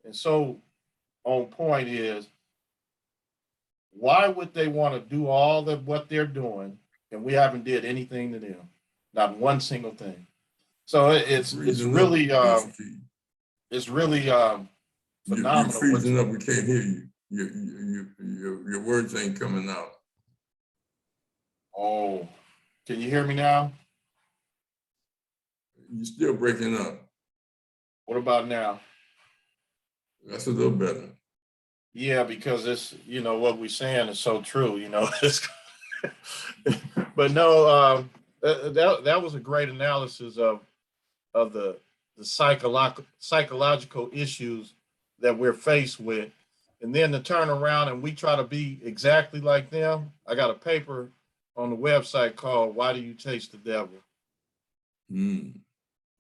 Speaker 2: and so on point is, why would they want to do all of what they're doing and we haven't did anything to them? Not one single thing. So it's really phenomenal.
Speaker 1: You're freezing up. We can't hear you. Your words ain't coming out.
Speaker 2: Oh, can you hear me now?
Speaker 1: You're still breaking up.
Speaker 2: What about now?
Speaker 1: That's a little better.
Speaker 2: Yeah, because it's, what we're saying is so true, It's, but no, that was a great analysis of the psychological issues that we're faced with. And then to turn around and we try to be exactly like them. I got a paper on the website called "Why Do You Taste the Devil?"
Speaker 1: Mm.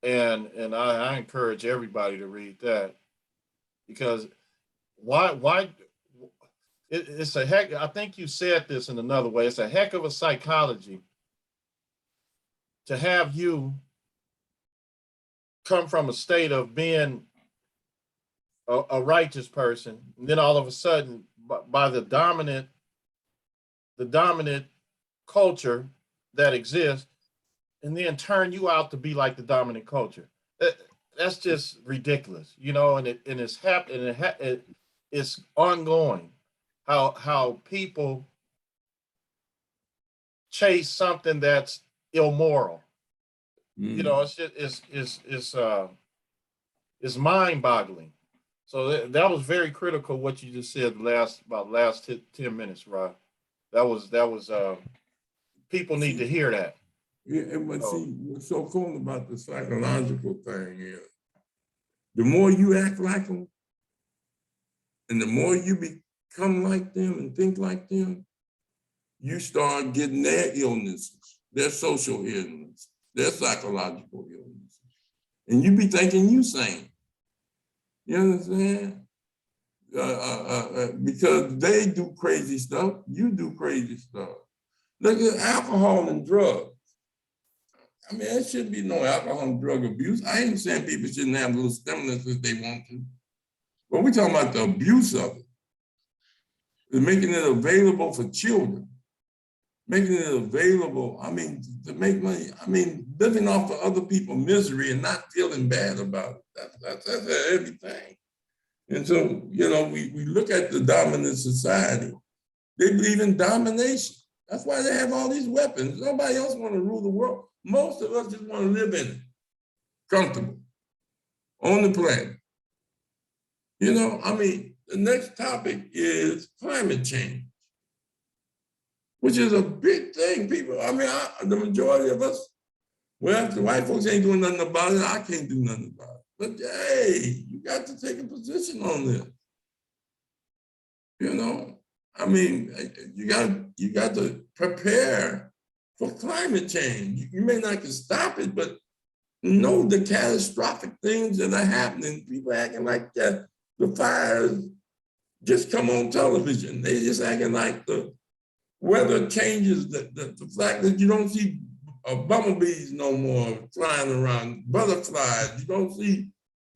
Speaker 2: And I encourage everybody to read that, because why it's a heck. I think you said this in another way. It's a heck of a psychology to have you come from a state of being a righteous person, and then all of a sudden, by the dominant culture that exists, and then turn you out to be like the dominant culture. That's just ridiculous, And it's happening. It's ongoing. How people chase something that's immoral.
Speaker 1: Mm.
Speaker 2: It's just it's mind boggling. So that was very critical what you just said about last 10 minutes, Rahh. That was people need to hear that.
Speaker 1: Yeah, but
Speaker 2: So,
Speaker 1: see, what's so cool about the psychological thing is the more you act like them and the more you become like them and think like them, you start getting their illnesses, their social illness, their psychological illnesses. And you be thinking you sane. You understand? Because they do crazy stuff, you do crazy stuff. Look at alcohol and drugs. I mean, there shouldn't be no alcohol and drug abuse. I ain't saying people shouldn't have little stimulants if they want to. But we're talking about the abuse of it. They're making it available for children. Making it available, to make money. Living off of other people's misery and not feeling bad about it. That's everything. And so, we look at the dominant society. They believe in domination. That's why they have all these weapons. Nobody else want to rule the world. Most of us just want to live in it, comfortable, on the planet. The next topic is climate change, which is a big thing. People, the majority of us, well, if the white folks ain't doing nothing about it, I can't do nothing about it. But hey, you got to take a position on this. You got to prepare for climate change. You may not can stop it, but know the catastrophic things that are happening. People acting like that. The fires just come on television. They just acting like the weather changes, the fact that you don't see bumblebees no more flying around, butterflies. You don't see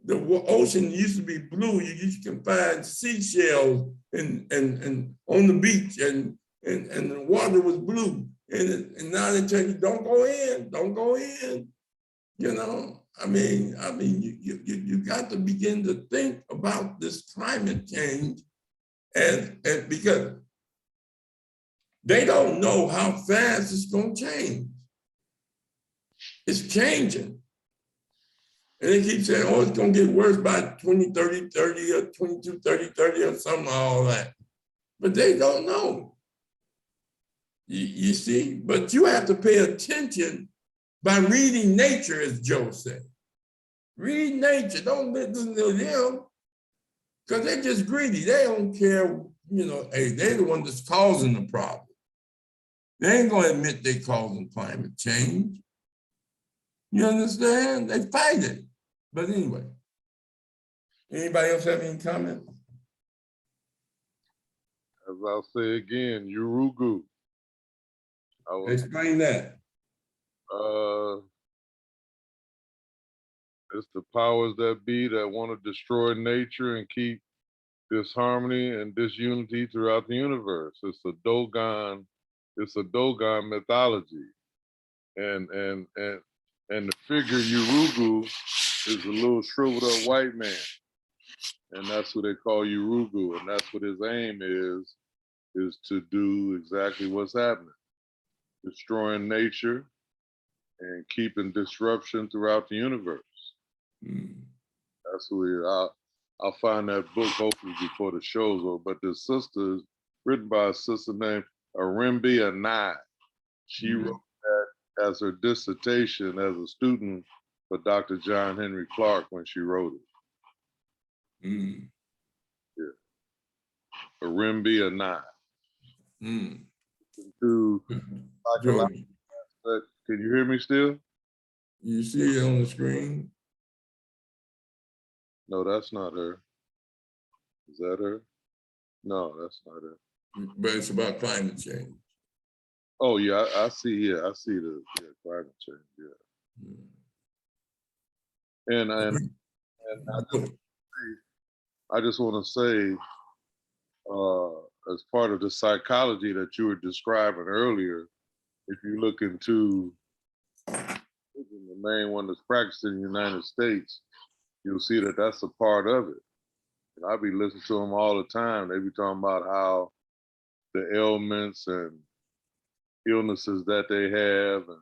Speaker 1: the ocean used to be blue. You can find seashells and on the beach and the water was blue. And now they tell you, don't go in, don't go in. You got to begin to think about this climate change and because they don't know how fast it's going to change. It's changing. And they keep saying, oh, it's going to get worse by 2030, 30 or 22, 30, 30 or something, all that. But they don't know. You see? But you have to pay attention by reading nature, as Joe said. Read nature. Don't listen to them because they're just greedy. They don't care, hey, they're the one that's causing the problem. They ain't going to admit they're causing climate change. You understand? They fight it. But anyway, anybody else have any comment?
Speaker 3: As I'll say again, Urugu.
Speaker 1: Explain that.
Speaker 3: It's the powers that be that want to destroy nature and keep disharmony and disunity throughout the universe. It's a Dogon mythology. And the figure Urugu is a little shriveled up white man. And that's what they call Urugu. And that's what his aim is to do exactly what's happening. Destroying nature and keeping disruption throughout the universe. That's weird. I'll find that book hopefully before the show's over. But the sister is written by a sister named Hembrick Nye. She wrote that as her dissertation as a student for Dr. John Henry Clark when she wrote it. Yeah. Hembrick Nye. To
Speaker 1: George,
Speaker 3: can you hear me still?
Speaker 1: you see it on the screen?
Speaker 3: No, that's not her. Is that her? No, that's not her.
Speaker 1: But it's about climate change.
Speaker 3: Oh yeah, I see. Yeah, I see the climate change. Yeah, and I just want to say, as part of the psychology that you were describing earlier, if you look into the main one that's practiced in the United States, you'll see that that's a part of it. And I be listening to them all the time. They be talking about how the ailments and illnesses that they have and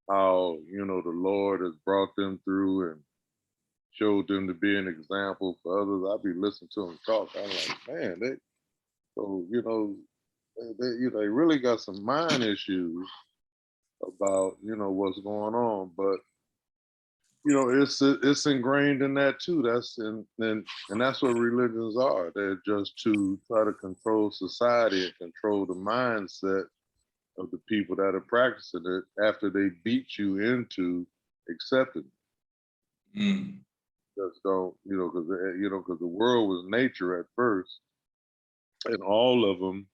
Speaker 3: how, the Lord has brought them through and showed them to be an example for others. I be listening to them talk. I'm like, man, they really got some mind issues about, what's going on. But it's ingrained in that too. And that's what religions are. They're just to try to control society and control the mindset of the people that are practicing it after they beat you into accepting it. Just don't, because the world was nature at first, and all of them,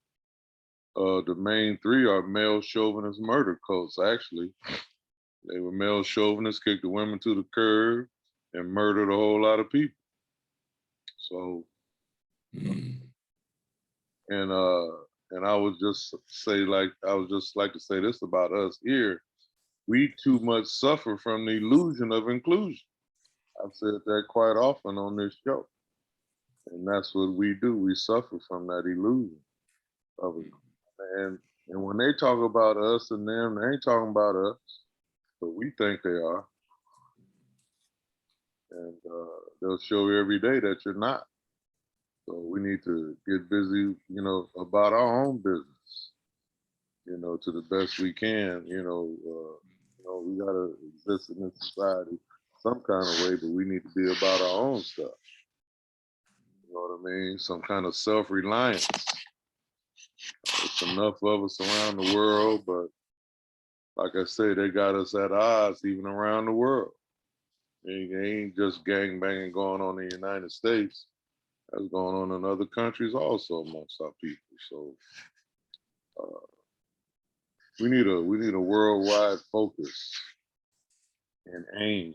Speaker 3: the main three are male chauvinist murder cults. Actually, they were male chauvinists, kicked the women to the curb, and murdered a whole lot of people. So, and I would just like to say this about us here: we too much suffer from the illusion of inclusion. I've said that quite often on this show. And that's what we do. We suffer from that illusion of it. And when they talk about us and them, they ain't talking about us, but we think they are. And they'll show you every day that you're not. So we need to get busy, about our own business, to the best we can. We gotta exist in this society some kind of way, but we need to be about our own stuff. You know what I mean? Some kind of self-reliance. It's enough of us around the world, but like I say, they got us at odds even around the world. It ain't just gang banging going on in the United States. That's going on in other countries also amongst our people. So we need a worldwide focus and aim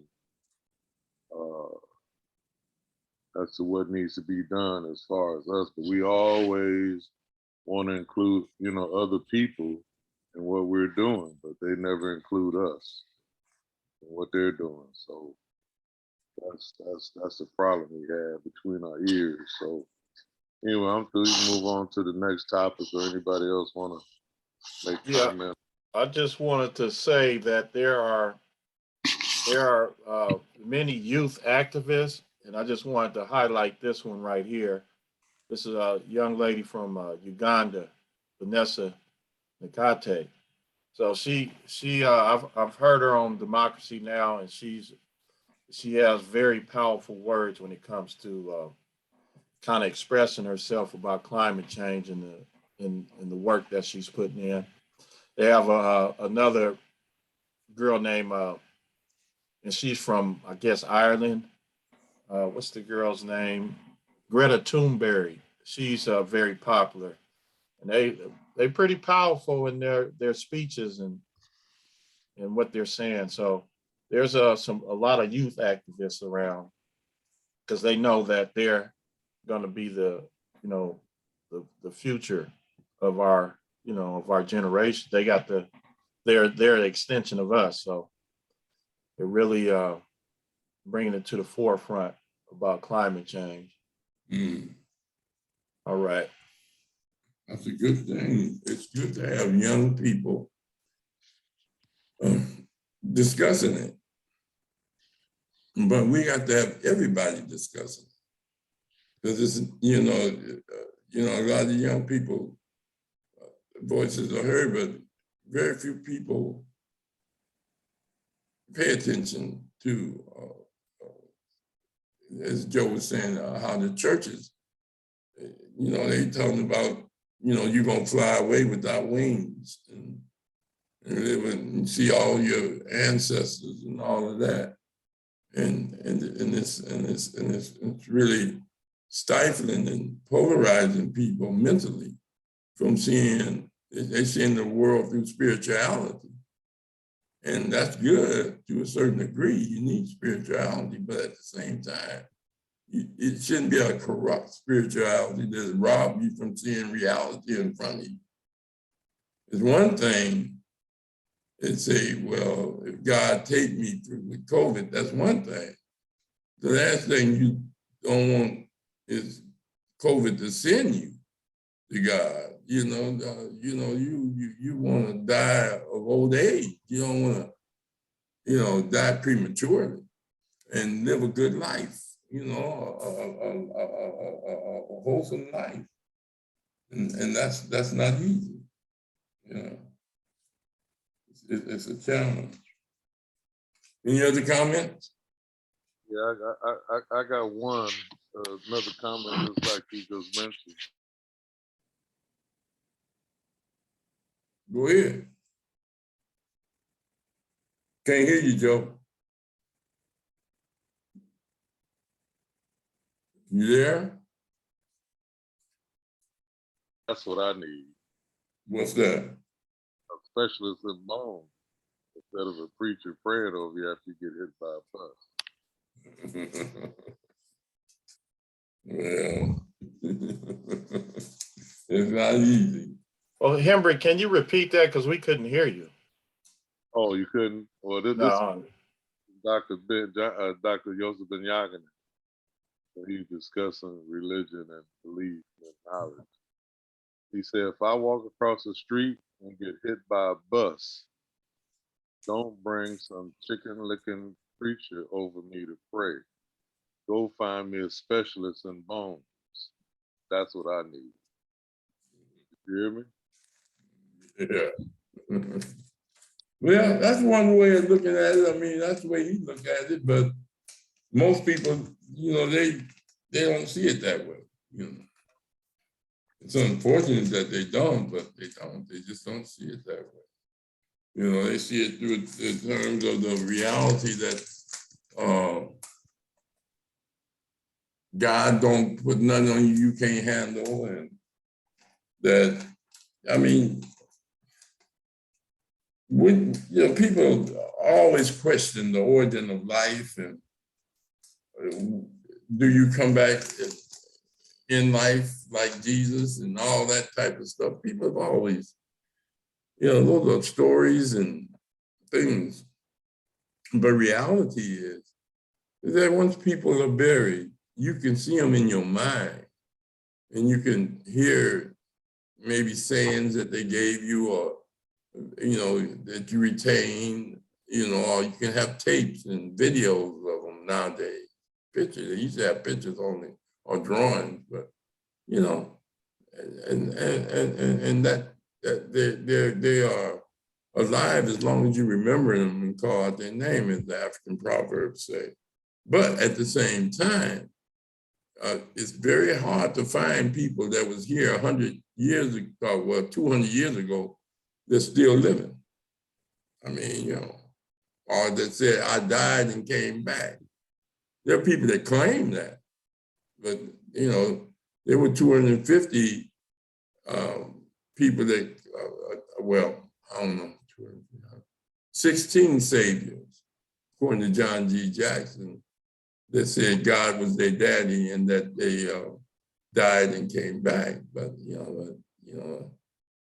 Speaker 3: as to what needs to be done as far as us. But we always want to include, other people in what we're doing, but they never include us in what they're doing. So that's the problem we have between our ears. So anyway, I'm through. You can move on to the next topic, or anybody else want to make comment?
Speaker 2: I just wanted to say that there are many youth activists, and I just wanted to highlight this one right here. This is a young lady from Uganda, Vanessa Nakate. So I've heard her on Democracy Now, and she has very powerful words when it comes to kind of expressing herself about climate change and the work that she's putting in. They have another girl named, and she's from, I guess, Ireland. What's the girl's name? Greta Thunberg. She's very popular, and they're pretty powerful in their speeches and what they're saying. So there's a lot of youth activists around because they know that they're going to be the future of our generation. They got they're the extension of us. So they're really bringing it to the forefront about climate change. All right.
Speaker 1: That's a good thing. It's good to have young people discussing it. But we got to have everybody discussing, because it's, a lot of young people, voices are heard, but very few people pay attention to, as Joe was saying, how the churches, they talking about, you're gonna fly away without wings and live and see all your ancestors and all of that. And it's really stifling and polarizing people mentally from seeing, they're seeing the world through spirituality. And that's good to a certain degree. You need spirituality, but at the same time, it shouldn't be a corrupt spirituality that robs you from seeing reality in front of you. It's one thing to say, well, if God take me through with COVID, that's one thing. The last thing you don't want is COVID to send you to God. You want to die of old age. You don't want to, die prematurely and live a good life. A wholesome life, and that's not easy. It's a challenge. Any other comments?
Speaker 3: Yeah, I got one, another comment just like you just mentioned.
Speaker 1: Go ahead. Can't hear you, Joe. You there?
Speaker 3: That's what I need.
Speaker 1: What's that?
Speaker 3: A specialist in bone instead of a preacher praying over you after you get hit by a bus.
Speaker 1: Well, it's not easy.
Speaker 2: Well, Hembrick, can you repeat that? Because we couldn't hear you.
Speaker 3: Oh, you couldn't? Well, this
Speaker 2: No.
Speaker 3: Dr. Joseph Ben Yagin. He's discussing religion and belief and knowledge. He said, if I walk across the street and get hit by a bus, don't bring some chicken licking preacher over me to pray. Go find me a specialist in bones. That's what I need. You hear me?
Speaker 1: Yeah. Well, that's one way of looking at it. I mean, that's the way he look at it, but most people, they don't see it that way. It's unfortunate that they don't, but they don't. They just don't see it that way. They see it through in terms of the reality that God don't put nothing on you can't handle, and that, I mean, people always question the origin of life, and do you come back in life like Jesus and all that type of stuff? People have always, those are stories and things. But reality is that once people are buried, you can see them in your mind, and you can hear maybe sayings that they gave you, or that you retain, or you can have tapes and videos of them nowadays. Pictures, they used to have pictures only or drawings, but and that they are alive as long as you remember them and call out their name, as the African proverbs say. But at the same time, it's very hard to find people that was here 100 years ago, well, 200 years ago, that's still living. I mean, or that said, I died and came back. There are people that claim that, but there were 250 people that, well, I don't know, 16 saviors, according to John G. Jackson, that said God was their daddy and that they died and came back. But,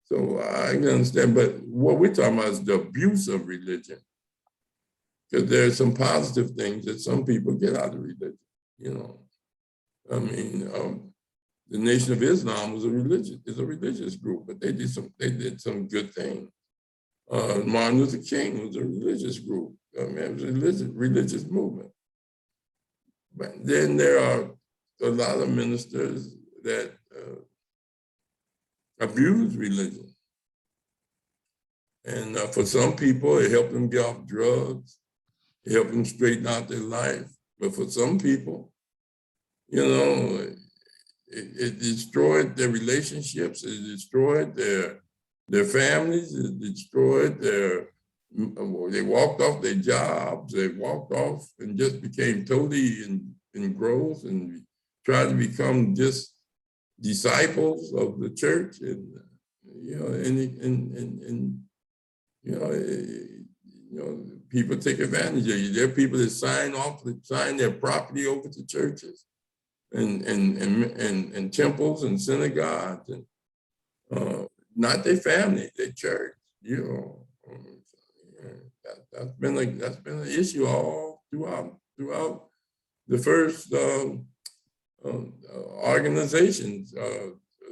Speaker 1: so I can understand, but what we're talking about is the abuse of religion. Because there are some positive things that some people get out of religion, I mean, the Nation of Islam is a religious group, but they did some good things. Martin Luther King was a religious group. I mean, it was a religious movement. But then there are a lot of ministers that abuse religion. And for some people, it helped them get off drugs. It helped them straighten out their life. But for some people, you know, it destroyed their relationships. It destroyed their families. It destroyed they walked off their jobs. They walked off and just became totally engrossed and tried to become just disciples of the church. And, you know, people take advantage of you. There are people that sign their property over to churches and temples and synagogues, and not their family, their church. You know, that's been an issue all throughout the first organizations,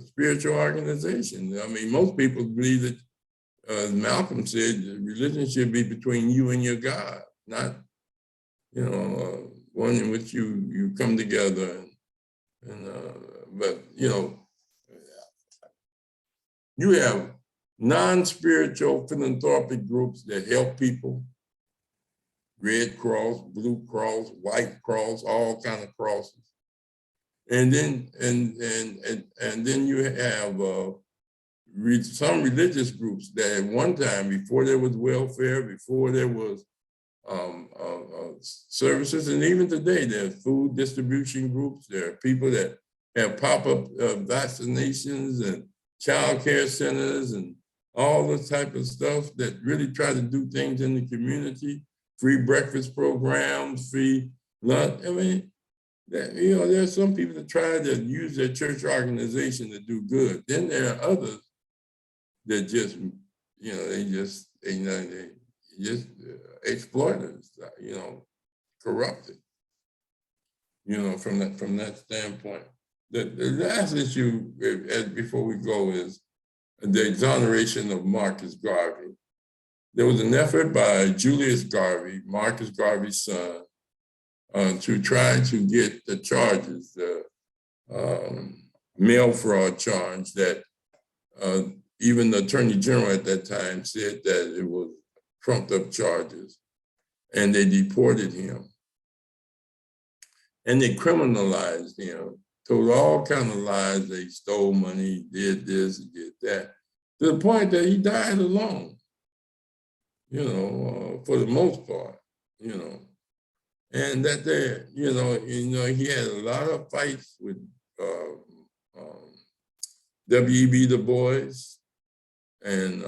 Speaker 1: spiritual organizations. I mean, most people believe that, as Malcolm said, religion should be between you and your God, not, you know, one in which you come together. But, you know, you have non-spiritual philanthropic groups that help people, Red Cross, Blue Cross, White Cross, all kind of crosses. And then you have some religious groups that at one time, before there was welfare, before there was services, and even today, there are food distribution groups. There are people that have pop-up vaccinations and child care centers and all this type of stuff that really try to do things in the community, free breakfast programs, free lunch. I mean, you know, there are some people that try to use their church organization to do good. Then there are others that just, you know, they just exploiters, you know, corrupted, you know, from that standpoint. The last issue, before we go, is the exoneration of Marcus Garvey. There was an effort by Julius Garvey, Marcus Garvey's son, to try to get the charges, the mail fraud charge that even the Attorney General at that time said that it was trumped up charges, and they deported him. And they criminalized him, told all kinds of lies. They stole money, did this, did that, to the point that he died alone, you know, for the most part, you know. And that there, you know, he had a lot of fights with W.E.B. Du Bois, and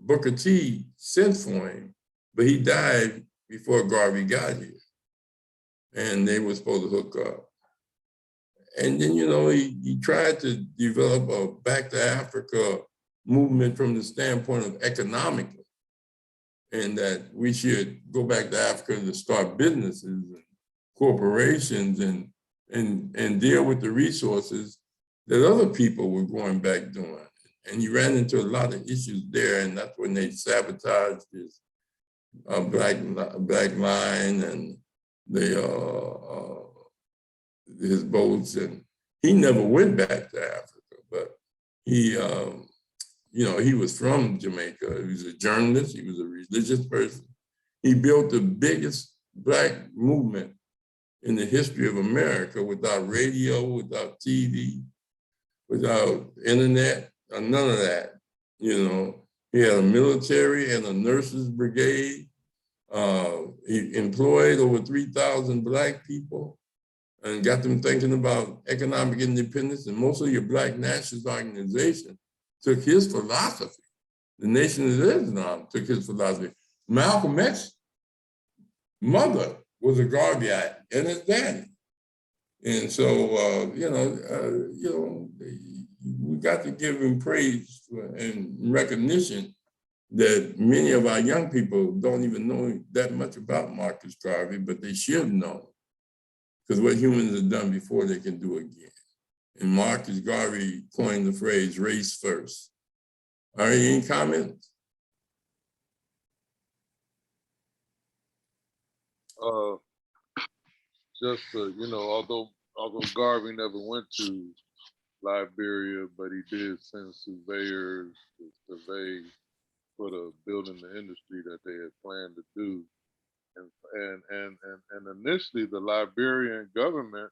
Speaker 1: Booker T sent for him, but he died before Garvey got here, and they were supposed to hook up. And then, you know, he tried to develop a Back to Africa movement from the standpoint of economically, and that we should go back to Africa to start businesses and corporations and deal with the resources that other people were going back doing. And he ran into a lot of issues there, and that's when they sabotaged his black line and his boats, and he never went back to Africa. But he, you know, he was from Jamaica. He was a journalist. He was a religious person. He built the biggest black movement in the history of America without radio, without TV, without internet, none of that. You know, he had a military and a nurses brigade. He employed over 3,000 Black people and got them thinking about economic independence. And most of your Black nationalist organization took his philosophy. The Nation of Islam took his philosophy. Malcolm X's mother was a Garveyite, and his daddy. And so, you know, we got to give him praise and recognition that many of our young people don't even know that much about Marcus Garvey, but they should know, because what humans have done before, they can do again. And Marcus Garvey coined the phrase, race first. Are there any comments?
Speaker 3: just you know, although Garvey never went to Liberia, but he did send surveyors to survey for the building the industry that they had planned to do. And initially the Liberian government,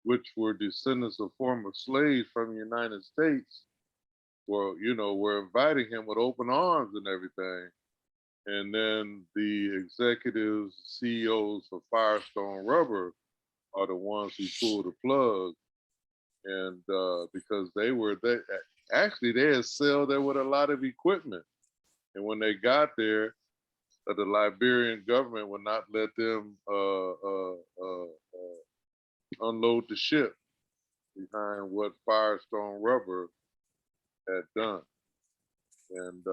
Speaker 3: which were descendants of former slaves from the United States, were inviting him with open arms and everything. And then the executives, CEOs for Firestone Rubber are the ones who pulled the plug. And because they had sailed there with a lot of equipment. And when they got there, the Liberian government would not let them unload the ship behind what Firestone Rubber had done. And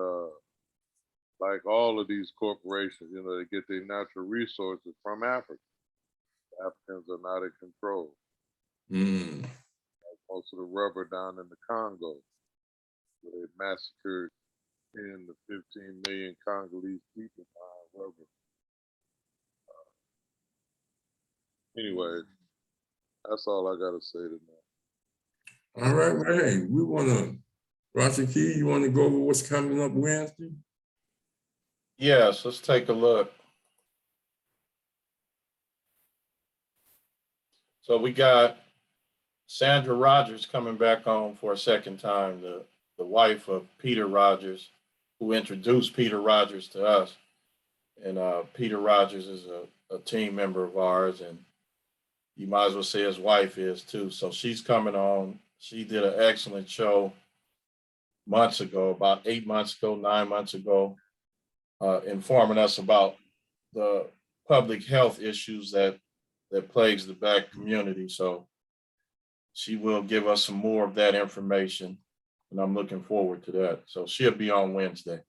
Speaker 3: like all of these corporations, they get their natural resources from Africa. The Africans are not in control.
Speaker 1: Mm.
Speaker 3: Like most of the rubber down in the Congo, where they massacred 10 to 15 million Congolese people behind rubber. Anyway, that's all I got to say tonight.
Speaker 1: All right, well, hey, we want to, Rashaki, you want to go over what's coming up Wednesday?
Speaker 2: Yes, let's take a look. So we got Sandra Rogers coming back on for a second time, the wife of Peter Rogers, who introduced Peter Rogers to us. And Peter Rogers is a team member of ours, and you might as well say his wife is too. So she's coming on. She did an excellent show months ago, about 8 months ago, 9 months ago, informing us about the public health issues that plagues the Black community. So she will give us some more of that information, and I'm looking forward to that. So she'll be on Wednesday.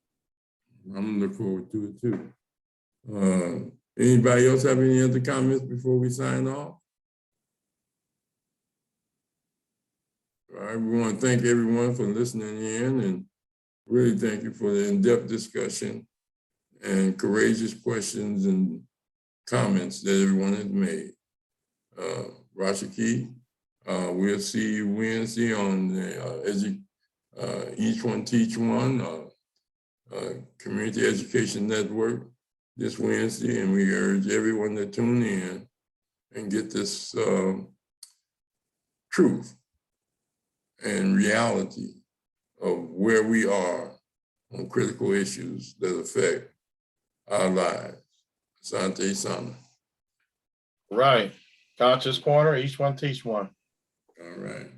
Speaker 1: I'm looking forward to it too. Anybody else have any other comments before we sign off? All right, we want to thank everyone for listening in, and really thank you for the in-depth discussion and courageous questions and comments that everyone has made. Rashaki, we'll see you Wednesday on the Each One Teach One Community Education Network this Wednesday, and we urge everyone to tune in and get this truth and reality of where we are on critical issues that affect our lives. Asante Sana.
Speaker 2: Right. Conscious Corner, each one teach one.
Speaker 1: All right.